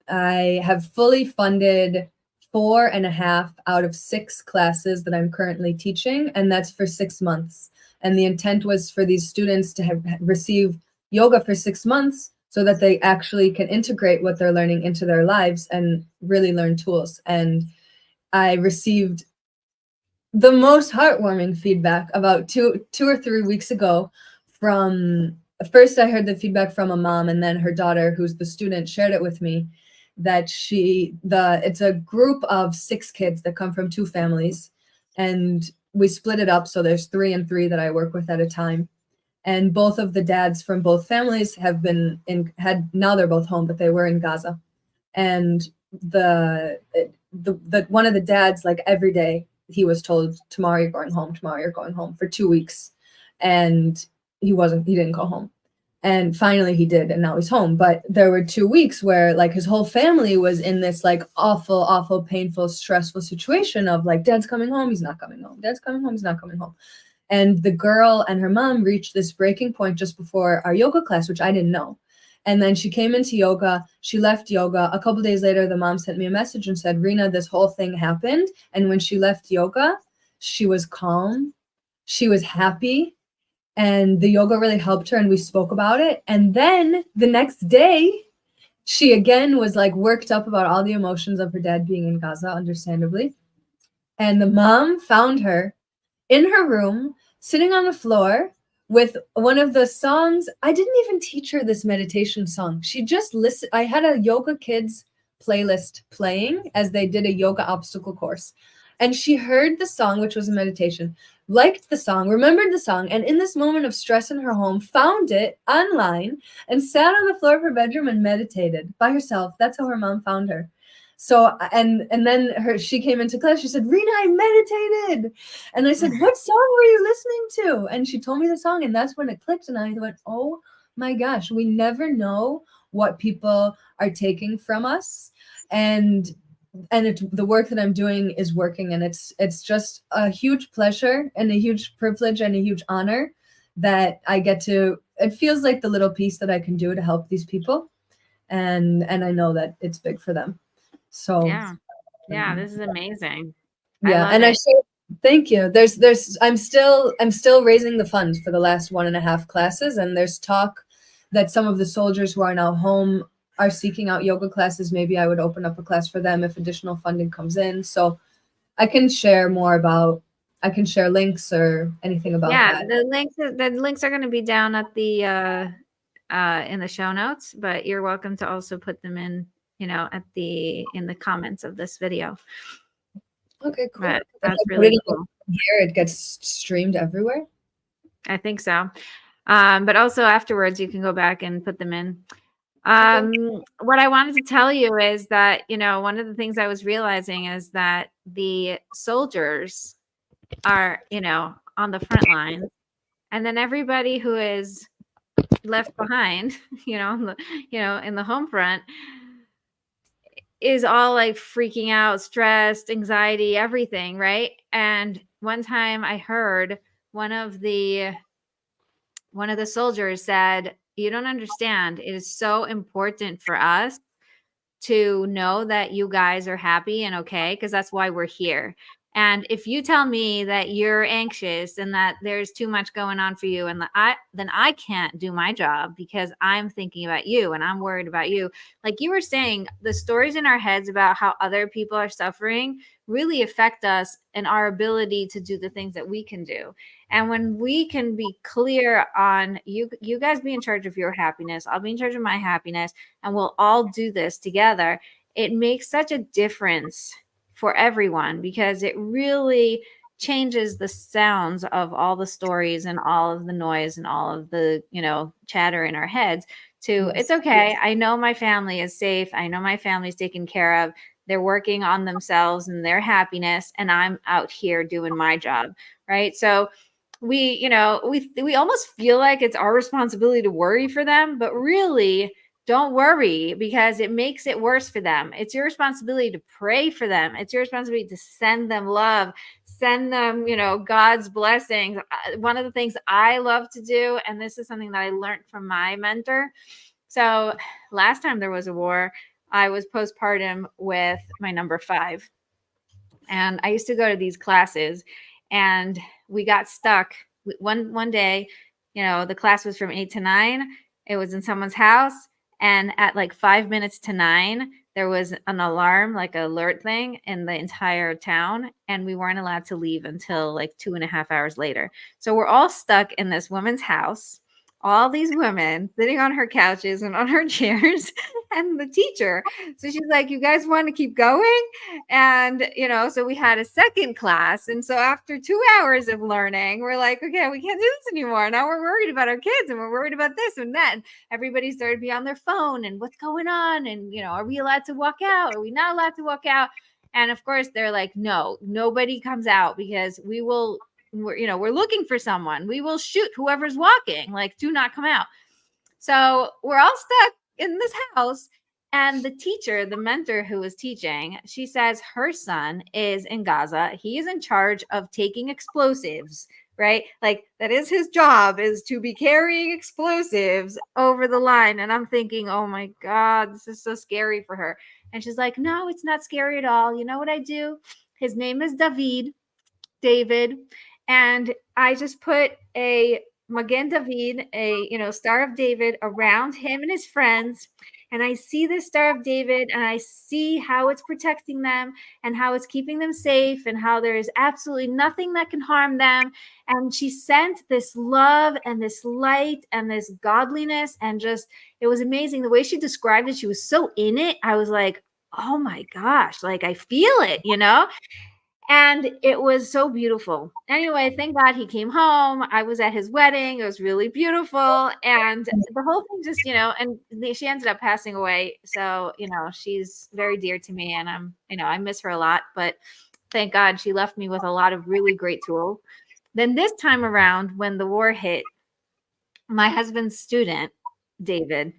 I have fully funded 4.5 out of 6 classes that I'm currently teaching, and that's for 6 months. And the intent was for these students to receive yoga for 6 months so that they actually can integrate what they're learning into their lives and really learn tools. And I received the most heartwarming feedback about two or 3 weeks ago. From first, I heard the feedback from a mom, and then her daughter, who's the student, shared it with me, that it's a group of 6 kids that come from 2 families, and we split it up. So there's 3 and 3 that I work with at a time. And both of the dads from both families now they're both home, but they were in Gaza. And the one of the dads, like every day, he was told, tomorrow you're going home, tomorrow you're going home, for 2 weeks. And he didn't go home. And finally he did, and now he's home. But there were 2 weeks where like his whole family was in this like awful, painful, stressful situation of like, dad's coming home, he's not coming home. Dad's coming home, he's not coming home. And the girl and her mom reached this breaking point just before our yoga class, which I didn't know. And then she came into yoga, she left yoga. A couple days later, the mom sent me a message and said, Rena, this whole thing happened. And when she left yoga, she was calm, she was happy, and the yoga really helped her, and we spoke about it. And then the next day, she again was like worked up about all the emotions of her dad being in Gaza, understandably. And the mom found her in her room, sitting on the floor with one of the songs. I didn't even teach her this meditation song. She just listened. I had a Yoga Kids playlist playing as they did a yoga obstacle course. And she heard the song, which was a meditation, liked the song, remembered the song, and in this moment of stress in her home, found it online and sat on the floor of her bedroom and meditated by herself. That's how her mom found her. So, and then she came into class, she said, Rena, I meditated. And I said, what song were you listening to? And she told me the song, and that's when it clicked. And I went, oh my gosh, we never know what people are taking from us. And the work that I'm doing is working, and it's just a huge pleasure and a huge privilege and a huge honor that I get to. It feels like the little piece that I can do to help these people, and I know that it's big for them. So yeah, this is amazing. Yeah, and I say thank you. I'm still raising the funds for the last 1.5 classes, and there's talk that some of the soldiers who are now home are seeking out yoga classes. Maybe I would open up a class for them if additional funding comes in. So I can share links or anything about that. The links are going to be down at the in the show notes, but you're welcome to also put them in, in the comments of this video. Okay, cool. But that's really cool. Here it gets streamed everywhere. I think so. But also afterwards you can go back and put them in. What I wanted to tell you is that, one of the things I was realizing is that the soldiers are, on the front line, and then everybody who is left behind, in the home front is all like freaking out, stressed, anxiety, everything, right? And one time I heard one of the soldiers said, "You don't understand. It is so important for us to know that you guys are happy and okay, because that's why we're here. And if you tell me that you're anxious and that there's too much going on for you, and then I can't do my job because I'm thinking about you and I'm worried about you." Like you were saying, the stories in our heads about how other people are suffering really affect us and our ability to do the things that we can do. And when we can be clear on you guys be in charge of your happiness, I'll be in charge of my happiness, and we'll all do this together, it makes such a difference for everyone, because it really changes the sounds of all the stories and all of the noise and all of the, chatter in our heads to, Yes. it's okay. I know my family is safe. I know my family's taken care of. They're working on themselves and their happiness, and I'm out here doing my job. Right. So we almost feel like it's our responsibility to worry for them, but really don't worry, because it makes it worse for them. It's your responsibility to pray for them. It's your responsibility to send them love, send them, God's blessings. One of the things I love to do, and this is something that I learned from my mentor. So last time there was a war, I was postpartum with my number 5. And I used to go to these classes, and we got stuck one day. The class was from 8 to 9. It was in someone's house, and at like 5 minutes to 9 there was an alarm, like alert thing, in the entire town, and we weren't allowed to leave until like 2.5 hours later. So we're all stuck in this woman's house, all these women sitting on her couches and on her chairs, and the teacher. So she's like, "You guys want to keep going?" And, so we had a second class. And so after 2 hours of learning, we're like, okay, we can't do this anymore. Now we're worried about our kids, and we're worried about this and that. And everybody started to be on their phone and what's going on? And, are we allowed to walk out? Are we not allowed to walk out? And of course they're like, no, nobody comes out, because we're looking for someone. We will shoot whoever's walking, like, do not come out. So we're all stuck in this house. And the teacher, the mentor who was teaching, she says her son is in Gaza. He is in charge of taking explosives, right? Like, that is his job, is to be carrying explosives over the line. And I'm thinking, oh my God, this is so scary for her. And she's like, no, it's not scary at all. You know what I do? His name is David. And I just put a Magen David, a Star of David, around him and his friends. And I see the Star of David, and I see how it's protecting them and how it's keeping them safe and how there is absolutely nothing that can harm them. And she sent this love and this light and this godliness, and just, it was amazing. The way she described it, she was so in it. I was like, oh my gosh, like I feel it, And it was so beautiful. Anyway, thank God he came home. I was at his wedding. It was really beautiful. And the whole thing just, and she ended up passing away. So, she's very dear to me, and I miss her a lot. But thank God she left me with a lot of really great tools. Then this time around, when the war hit, my husband's student, David,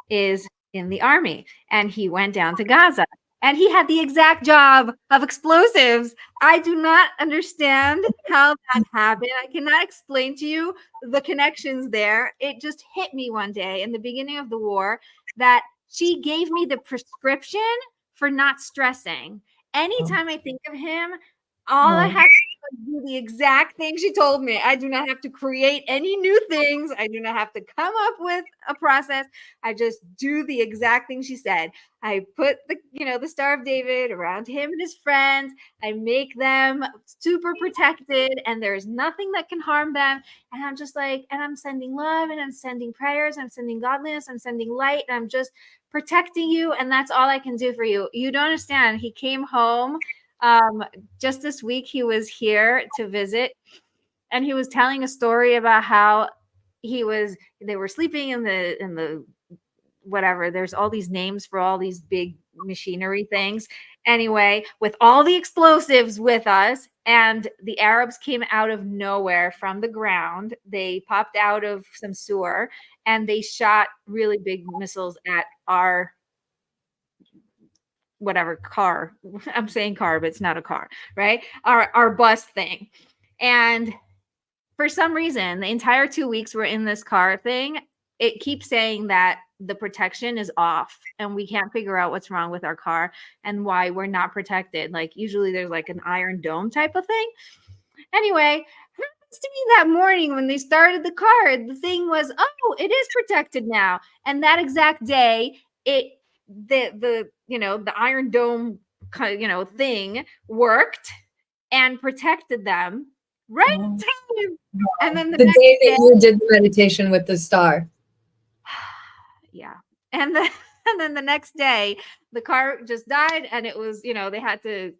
is in the army, and he went down to Gaza. And he had the exact job of explosives. I do not understand how that happened. I cannot explain to you the connections there. It just hit me one day in the beginning of the war that she gave me the prescription for not stressing. Anytime I think of him, all I have to do the exact thing she told me. I do not have to create any new things. I do not have to come up with a process. I just do the exact thing she said. I put the Star of David around him and his friends. I make them super protected, and there's nothing that can harm them. And I'm just like, and I'm sending love, and I'm sending prayers, I'm sending godliness, I'm sending light, and I'm just protecting you. And that's all I can do for you. You don't understand. He came home. Just this week he was here to visit, and he was telling a story about how they were sleeping in the whatever, there's all these names for all these big machinery things, anyway, with all the explosives with us, And the Arabs came out of nowhere from the ground. They popped out of some sewer and they shot really big missiles at our whatever car. I'm saying car, but it's not a car, right? Our bus thing. And for some reason, the entire 2 weeks we're in this car thing, it keeps saying that the protection is off and we can't figure out what's wrong with our car and why we're not protected. Like usually there's like an iron dome type of thing. Anyway, happens to me that morning when they started the car, the thing was, oh, it is protected now. And that exact day, the iron dome thing worked and protected them right Oh. time. And then the day that you did the meditation with the star. Yeah. And then the next day the car just died and it was, they had to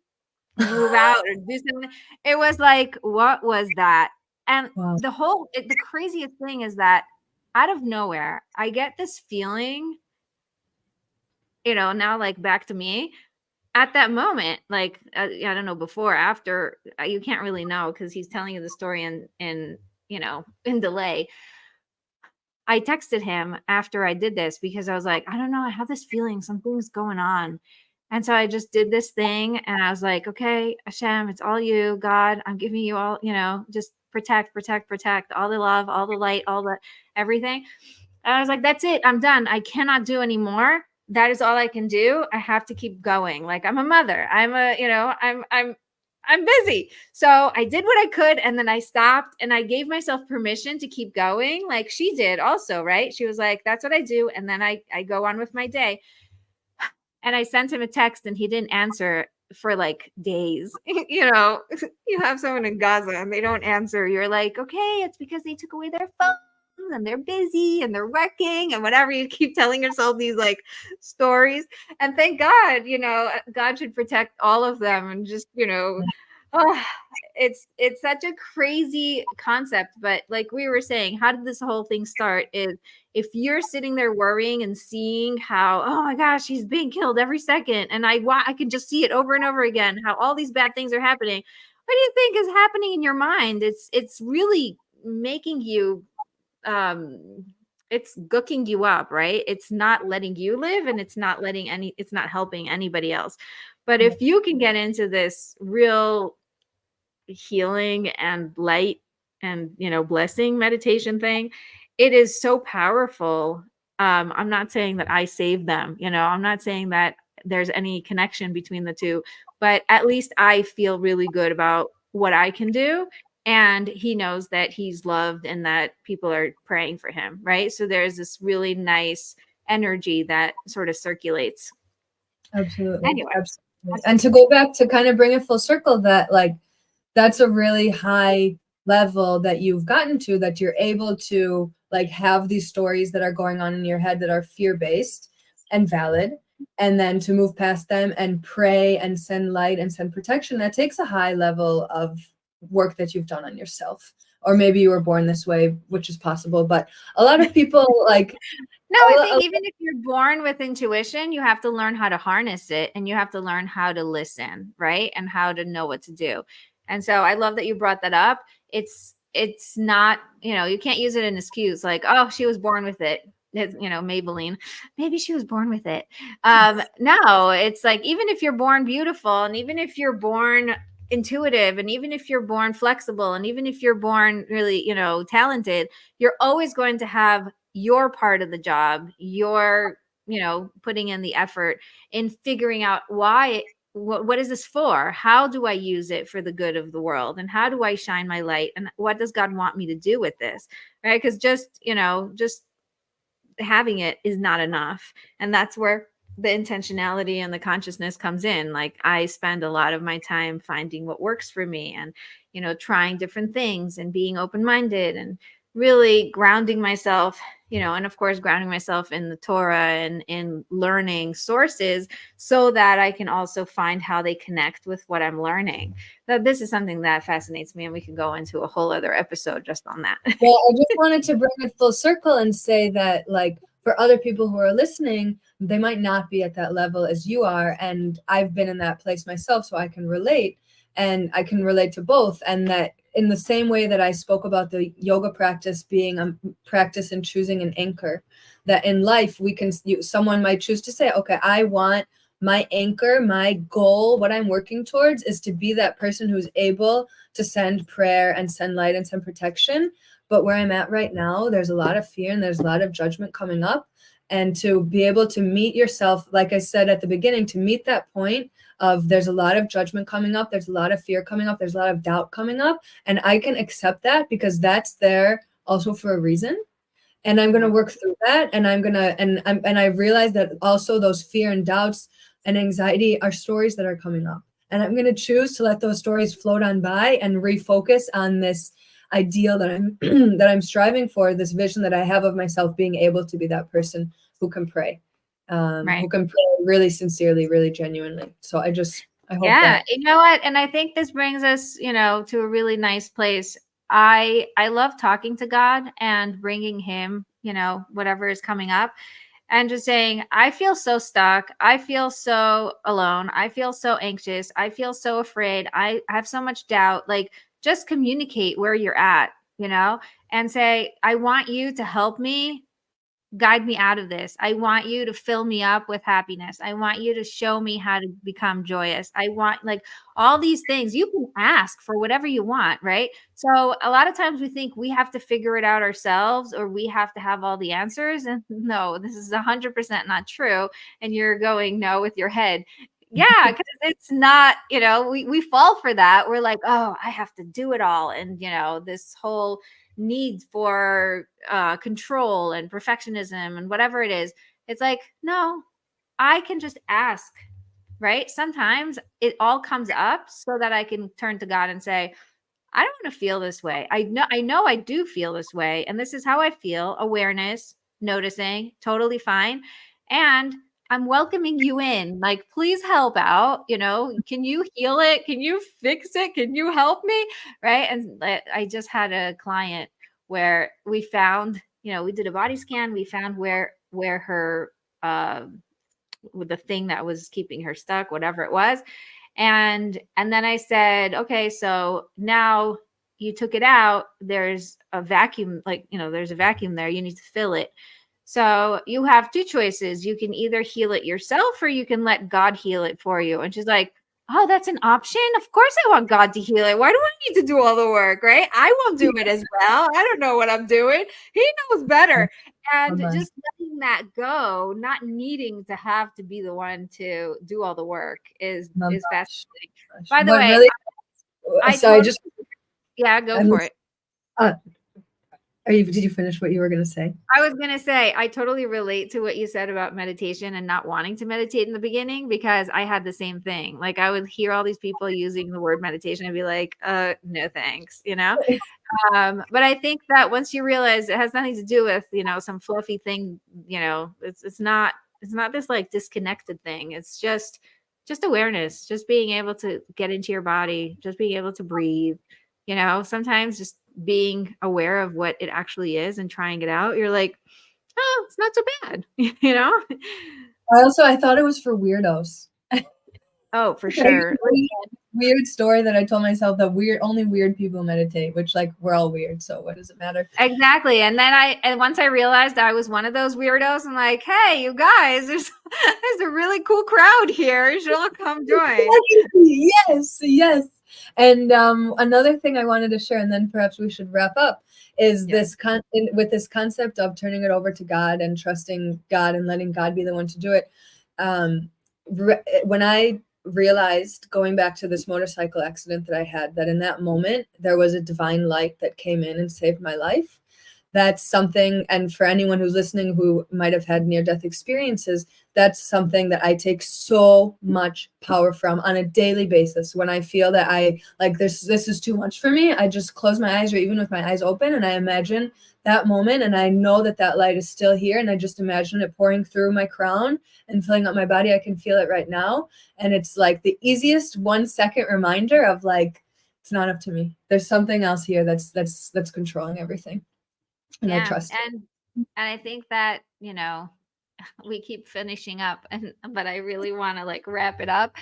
move out or do something. It was like, what was that? And Wow. the craziest thing is that out of nowhere, I get this feeling, now like back to me at that moment, like, I don't know, before, after, you can't really know because he's telling you the story in delay. I texted him after I did this because I was like, I don't know, I have this feeling something's going on. And so I just did this thing and I was like, okay, Hashem, it's all you, God, I'm giving you all, just protect, all the love, all the light, all the everything. And I was like, that's it. I'm done. I cannot do anymore. That is all I can do. I have to keep going. Like I'm a mother. I'm busy. So I did what I could and then I stopped and I gave myself permission to keep going. Like she did also, right? She was like, that's what I do. And then I go on with my day. And I sent him a text and he didn't answer for like days. You have someone in Gaza and they don't answer. You're like, okay, it's because they took away their phone and they're busy and they're working and whatever. You keep telling yourself these like stories. And thank God, God should protect all of them and just, it's such a crazy concept. But like we were saying, how did this whole thing start is if you're sitting there worrying and seeing how, oh my gosh, he's being killed every second. And I can just see it over and over again, how all these bad things are happening. What do you think is happening in your mind? It's really making you, it's gooking you up, right? It's not letting you live and it's not helping anybody else. But if you can get into this real healing and light and, blessing meditation thing, it is so powerful. I'm not saying that I saved them, I'm not saying that there's any connection between the two, but at least I feel really good about what I can do. And he knows that he's loved and that people are praying for him, right? So there's this really nice energy that sort of circulates. Absolutely. Anyway. Absolutely. And to go back to kind of bring it full circle, that like, that's a really high level that you've gotten to, that you're able to like have these stories that are going on in your head that are fear-based and valid, and then to move past them and pray and send light and send protection. That takes a high level of work that you've done on yourself. Or maybe you were born this way, which is possible, but a lot of people like no, I think even if you're born with intuition, you have to learn how to harness it and you have to learn how to listen, right? And how to know what to do. And so I love that you brought that up. It's not, you can't use it in an excuse like, oh, she was born with it. It's, Maybelline, maybe she was born with it. No, it's like, even if you're born beautiful and even if you're born intuitive and even if you're born flexible and even if you're born really, talented, you're always going to have your part of the job, your, putting in the effort in figuring out why. What is this for? How do I use it for the good of the world? And how do I shine my light? And what does God want me to do with this? Right? Because just having it is not enough. And that's where the intentionality and the consciousness comes in. Like I spend a lot of my time finding what works for me and, trying different things and being open-minded and really grounding myself, and of course, grounding myself in the Torah and in learning sources so that I can also find how they connect with what I'm learning. Now, this is something that fascinates me and we can go into a whole other episode just on that. Well, I just wanted to bring it full circle and say that like for other people who are listening, they might not be at that level as you are. And I've been in that place myself, so I can relate And I can relate to both. And that in the same way that I spoke about the yoga practice being a practice in choosing an anchor, that in life someone might choose to say, okay, I want my anchor, my goal, what I'm working towards is to be that person who's able to send prayer and send light and send protection. But where I'm at right now, there's a lot of fear and there's a lot of judgment coming up. And to be able to meet yourself, like I said at the beginning, to meet that point of there's a lot of judgment coming up, there's a lot of fear coming up, there's a lot of doubt coming up, and I can accept that because that's there also for a reason. And I'm going to work through that. And I realize that also those fear and doubts and anxiety are stories that are coming up. And I'm going to choose to let those stories float on by and refocus on this ideal that I'm that I'm striving for, this vision that I have of myself being able to be that person who can pray, who can pray really sincerely, really genuinely. So I hope that. You know what? And I think this brings us, to a really nice place. I love talking to God and bringing him, whatever is coming up, and just saying, I feel so stuck. I feel so alone. I feel so anxious. I feel so afraid. I have so much doubt. Like, just communicate where you're at, and say, I want you to help me, guide me out of this. I want you to fill me up with happiness. I want you to show me how to become joyous. I want, like, all these things. You can ask for whatever you want, right? So a lot of times we think we have to figure it out ourselves, or we have to have all the answers. And no, this is 100% not true. And you're going no with your head. Yeah, because it's not, we fall for that. We're like, oh, I have to do it all. And, this whole need for control and perfectionism and whatever it is. It's like, no, I can just ask, right? Sometimes it all comes up so that I can turn to God and say, I don't want to feel this way. I know I do feel this way. And this is how I feel. Awareness, noticing, totally fine. And I'm welcoming you in. Like, please help out. Can you heal it? Can you fix it? Can you help me? Right. And I just had a client where we found, we did a body scan. We found where her, with the thing that was keeping her stuck, whatever it was. And then I said, okay, so now you took it out. There's a vacuum, there's a vacuum there. You need to fill it. So you have two choices. You can either heal it yourself, or you can let God heal it for you. And she's like, oh, that's an option. Of course I want God to heal it. Why do I need to do all the work, right? I won't do it as well. I don't know what I'm doing. He knows better. And just letting that go, not needing to have to be the one to do all the work is fascinating. By the way, really, go for it. Did you finish what you were going to say? I was going to say, I totally relate to what you said about meditation and not wanting to meditate in the beginning, because I had the same thing. Like, I would hear all these people using the word meditation and be like, no, thanks, But I think that once you realize it has nothing to do with, some fluffy thing, it's not this like disconnected thing. It's just awareness, just being able to get into your body, just being able to breathe, sometimes just being aware of what it actually is and trying it out. You're like, oh, it's not so bad, I thought it was for weirdos. Oh, for sure. Weird story that I told myself that only weird people meditate, which, like, we're all weird, so what does it matter? Exactly. And then once I realized I was one of those weirdos, I'm like, hey, you guys, there's a really cool crowd here. You should all come join. Yes. And another thing I wanted to share, and then perhaps we should wrap up, is with this concept of turning it over to God and trusting God and letting God be the one to do it. When I realized, going back to this motorcycle accident that I had, that in that moment there was a divine light that came in and saved my life. That's something, and for anyone who's listening who might have had near-death experiences, that's something that I take so much power from on a daily basis. When I feel that I, like, this is too much for me, I just close my eyes, or even with my eyes open, and I imagine that moment, and I know that light is still here, and I just imagine it pouring through my crown and filling up my body. I can feel it right now, and it's like the easiest 1-second reminder of, like, it's not up to me. There's something else here that's controlling everything. And I trust it. And I think that, we keep finishing up, but I really want to, like, wrap it up.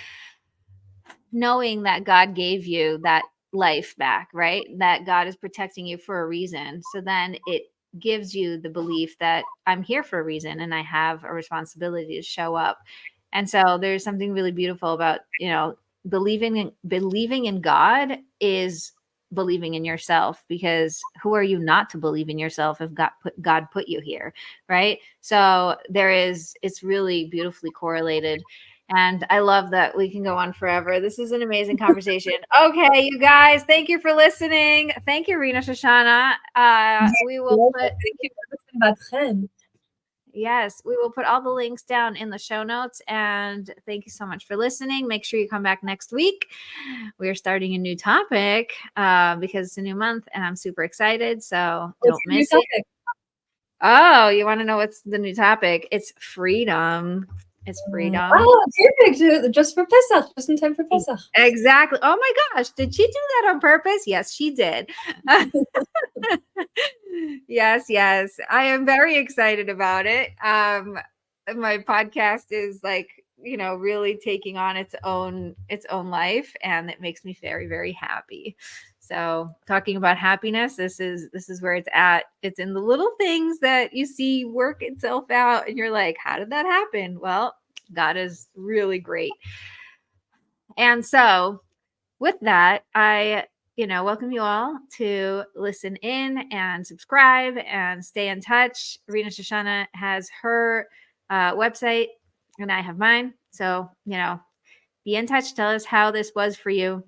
knowing that God gave you that life back, right? That God is protecting you for a reason. So then it gives you the belief that I'm here for a reason and I have a responsibility to show up. And so there's something really beautiful about, believing in God is believing in yourself, because who are you not to believe in yourself if God put you here, right? So it's really beautifully correlated. And I love that we can go on forever. This is an amazing conversation. Okay, you guys, thank you for listening. Thank you, Rena Shoshana. We will put Thank you, Rebbetzin Bat-Chen. Yes, we will put all the links down in the show notes. And thank you so much for listening. Make sure you come back next week. We are starting a new topic because it's a new month and I'm super excited. So don't miss it. Oh, you want to know what's the new topic? It's freedom. It's freedom. Oh, perfect. Just for Pesach, just in time for Pesach. Exactly. Oh my gosh. Did she do that on purpose? Yes, she did. Yes. I am very excited about it. My podcast is really taking on its own life, and it makes me very, very happy. So talking about happiness, this is where it's at. It's in the little things that you see work itself out and you're like, how did that happen? Well, God is really great. And so with that, I welcome you all to listen in and subscribe and stay in touch. Rena Shoshana has her website and I have mine. So, be in touch. Tell us how this was for you.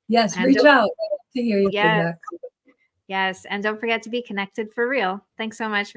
Yes, reach out to hear your feedback. Yes. And don't forget to be connected for real. Thanks so much.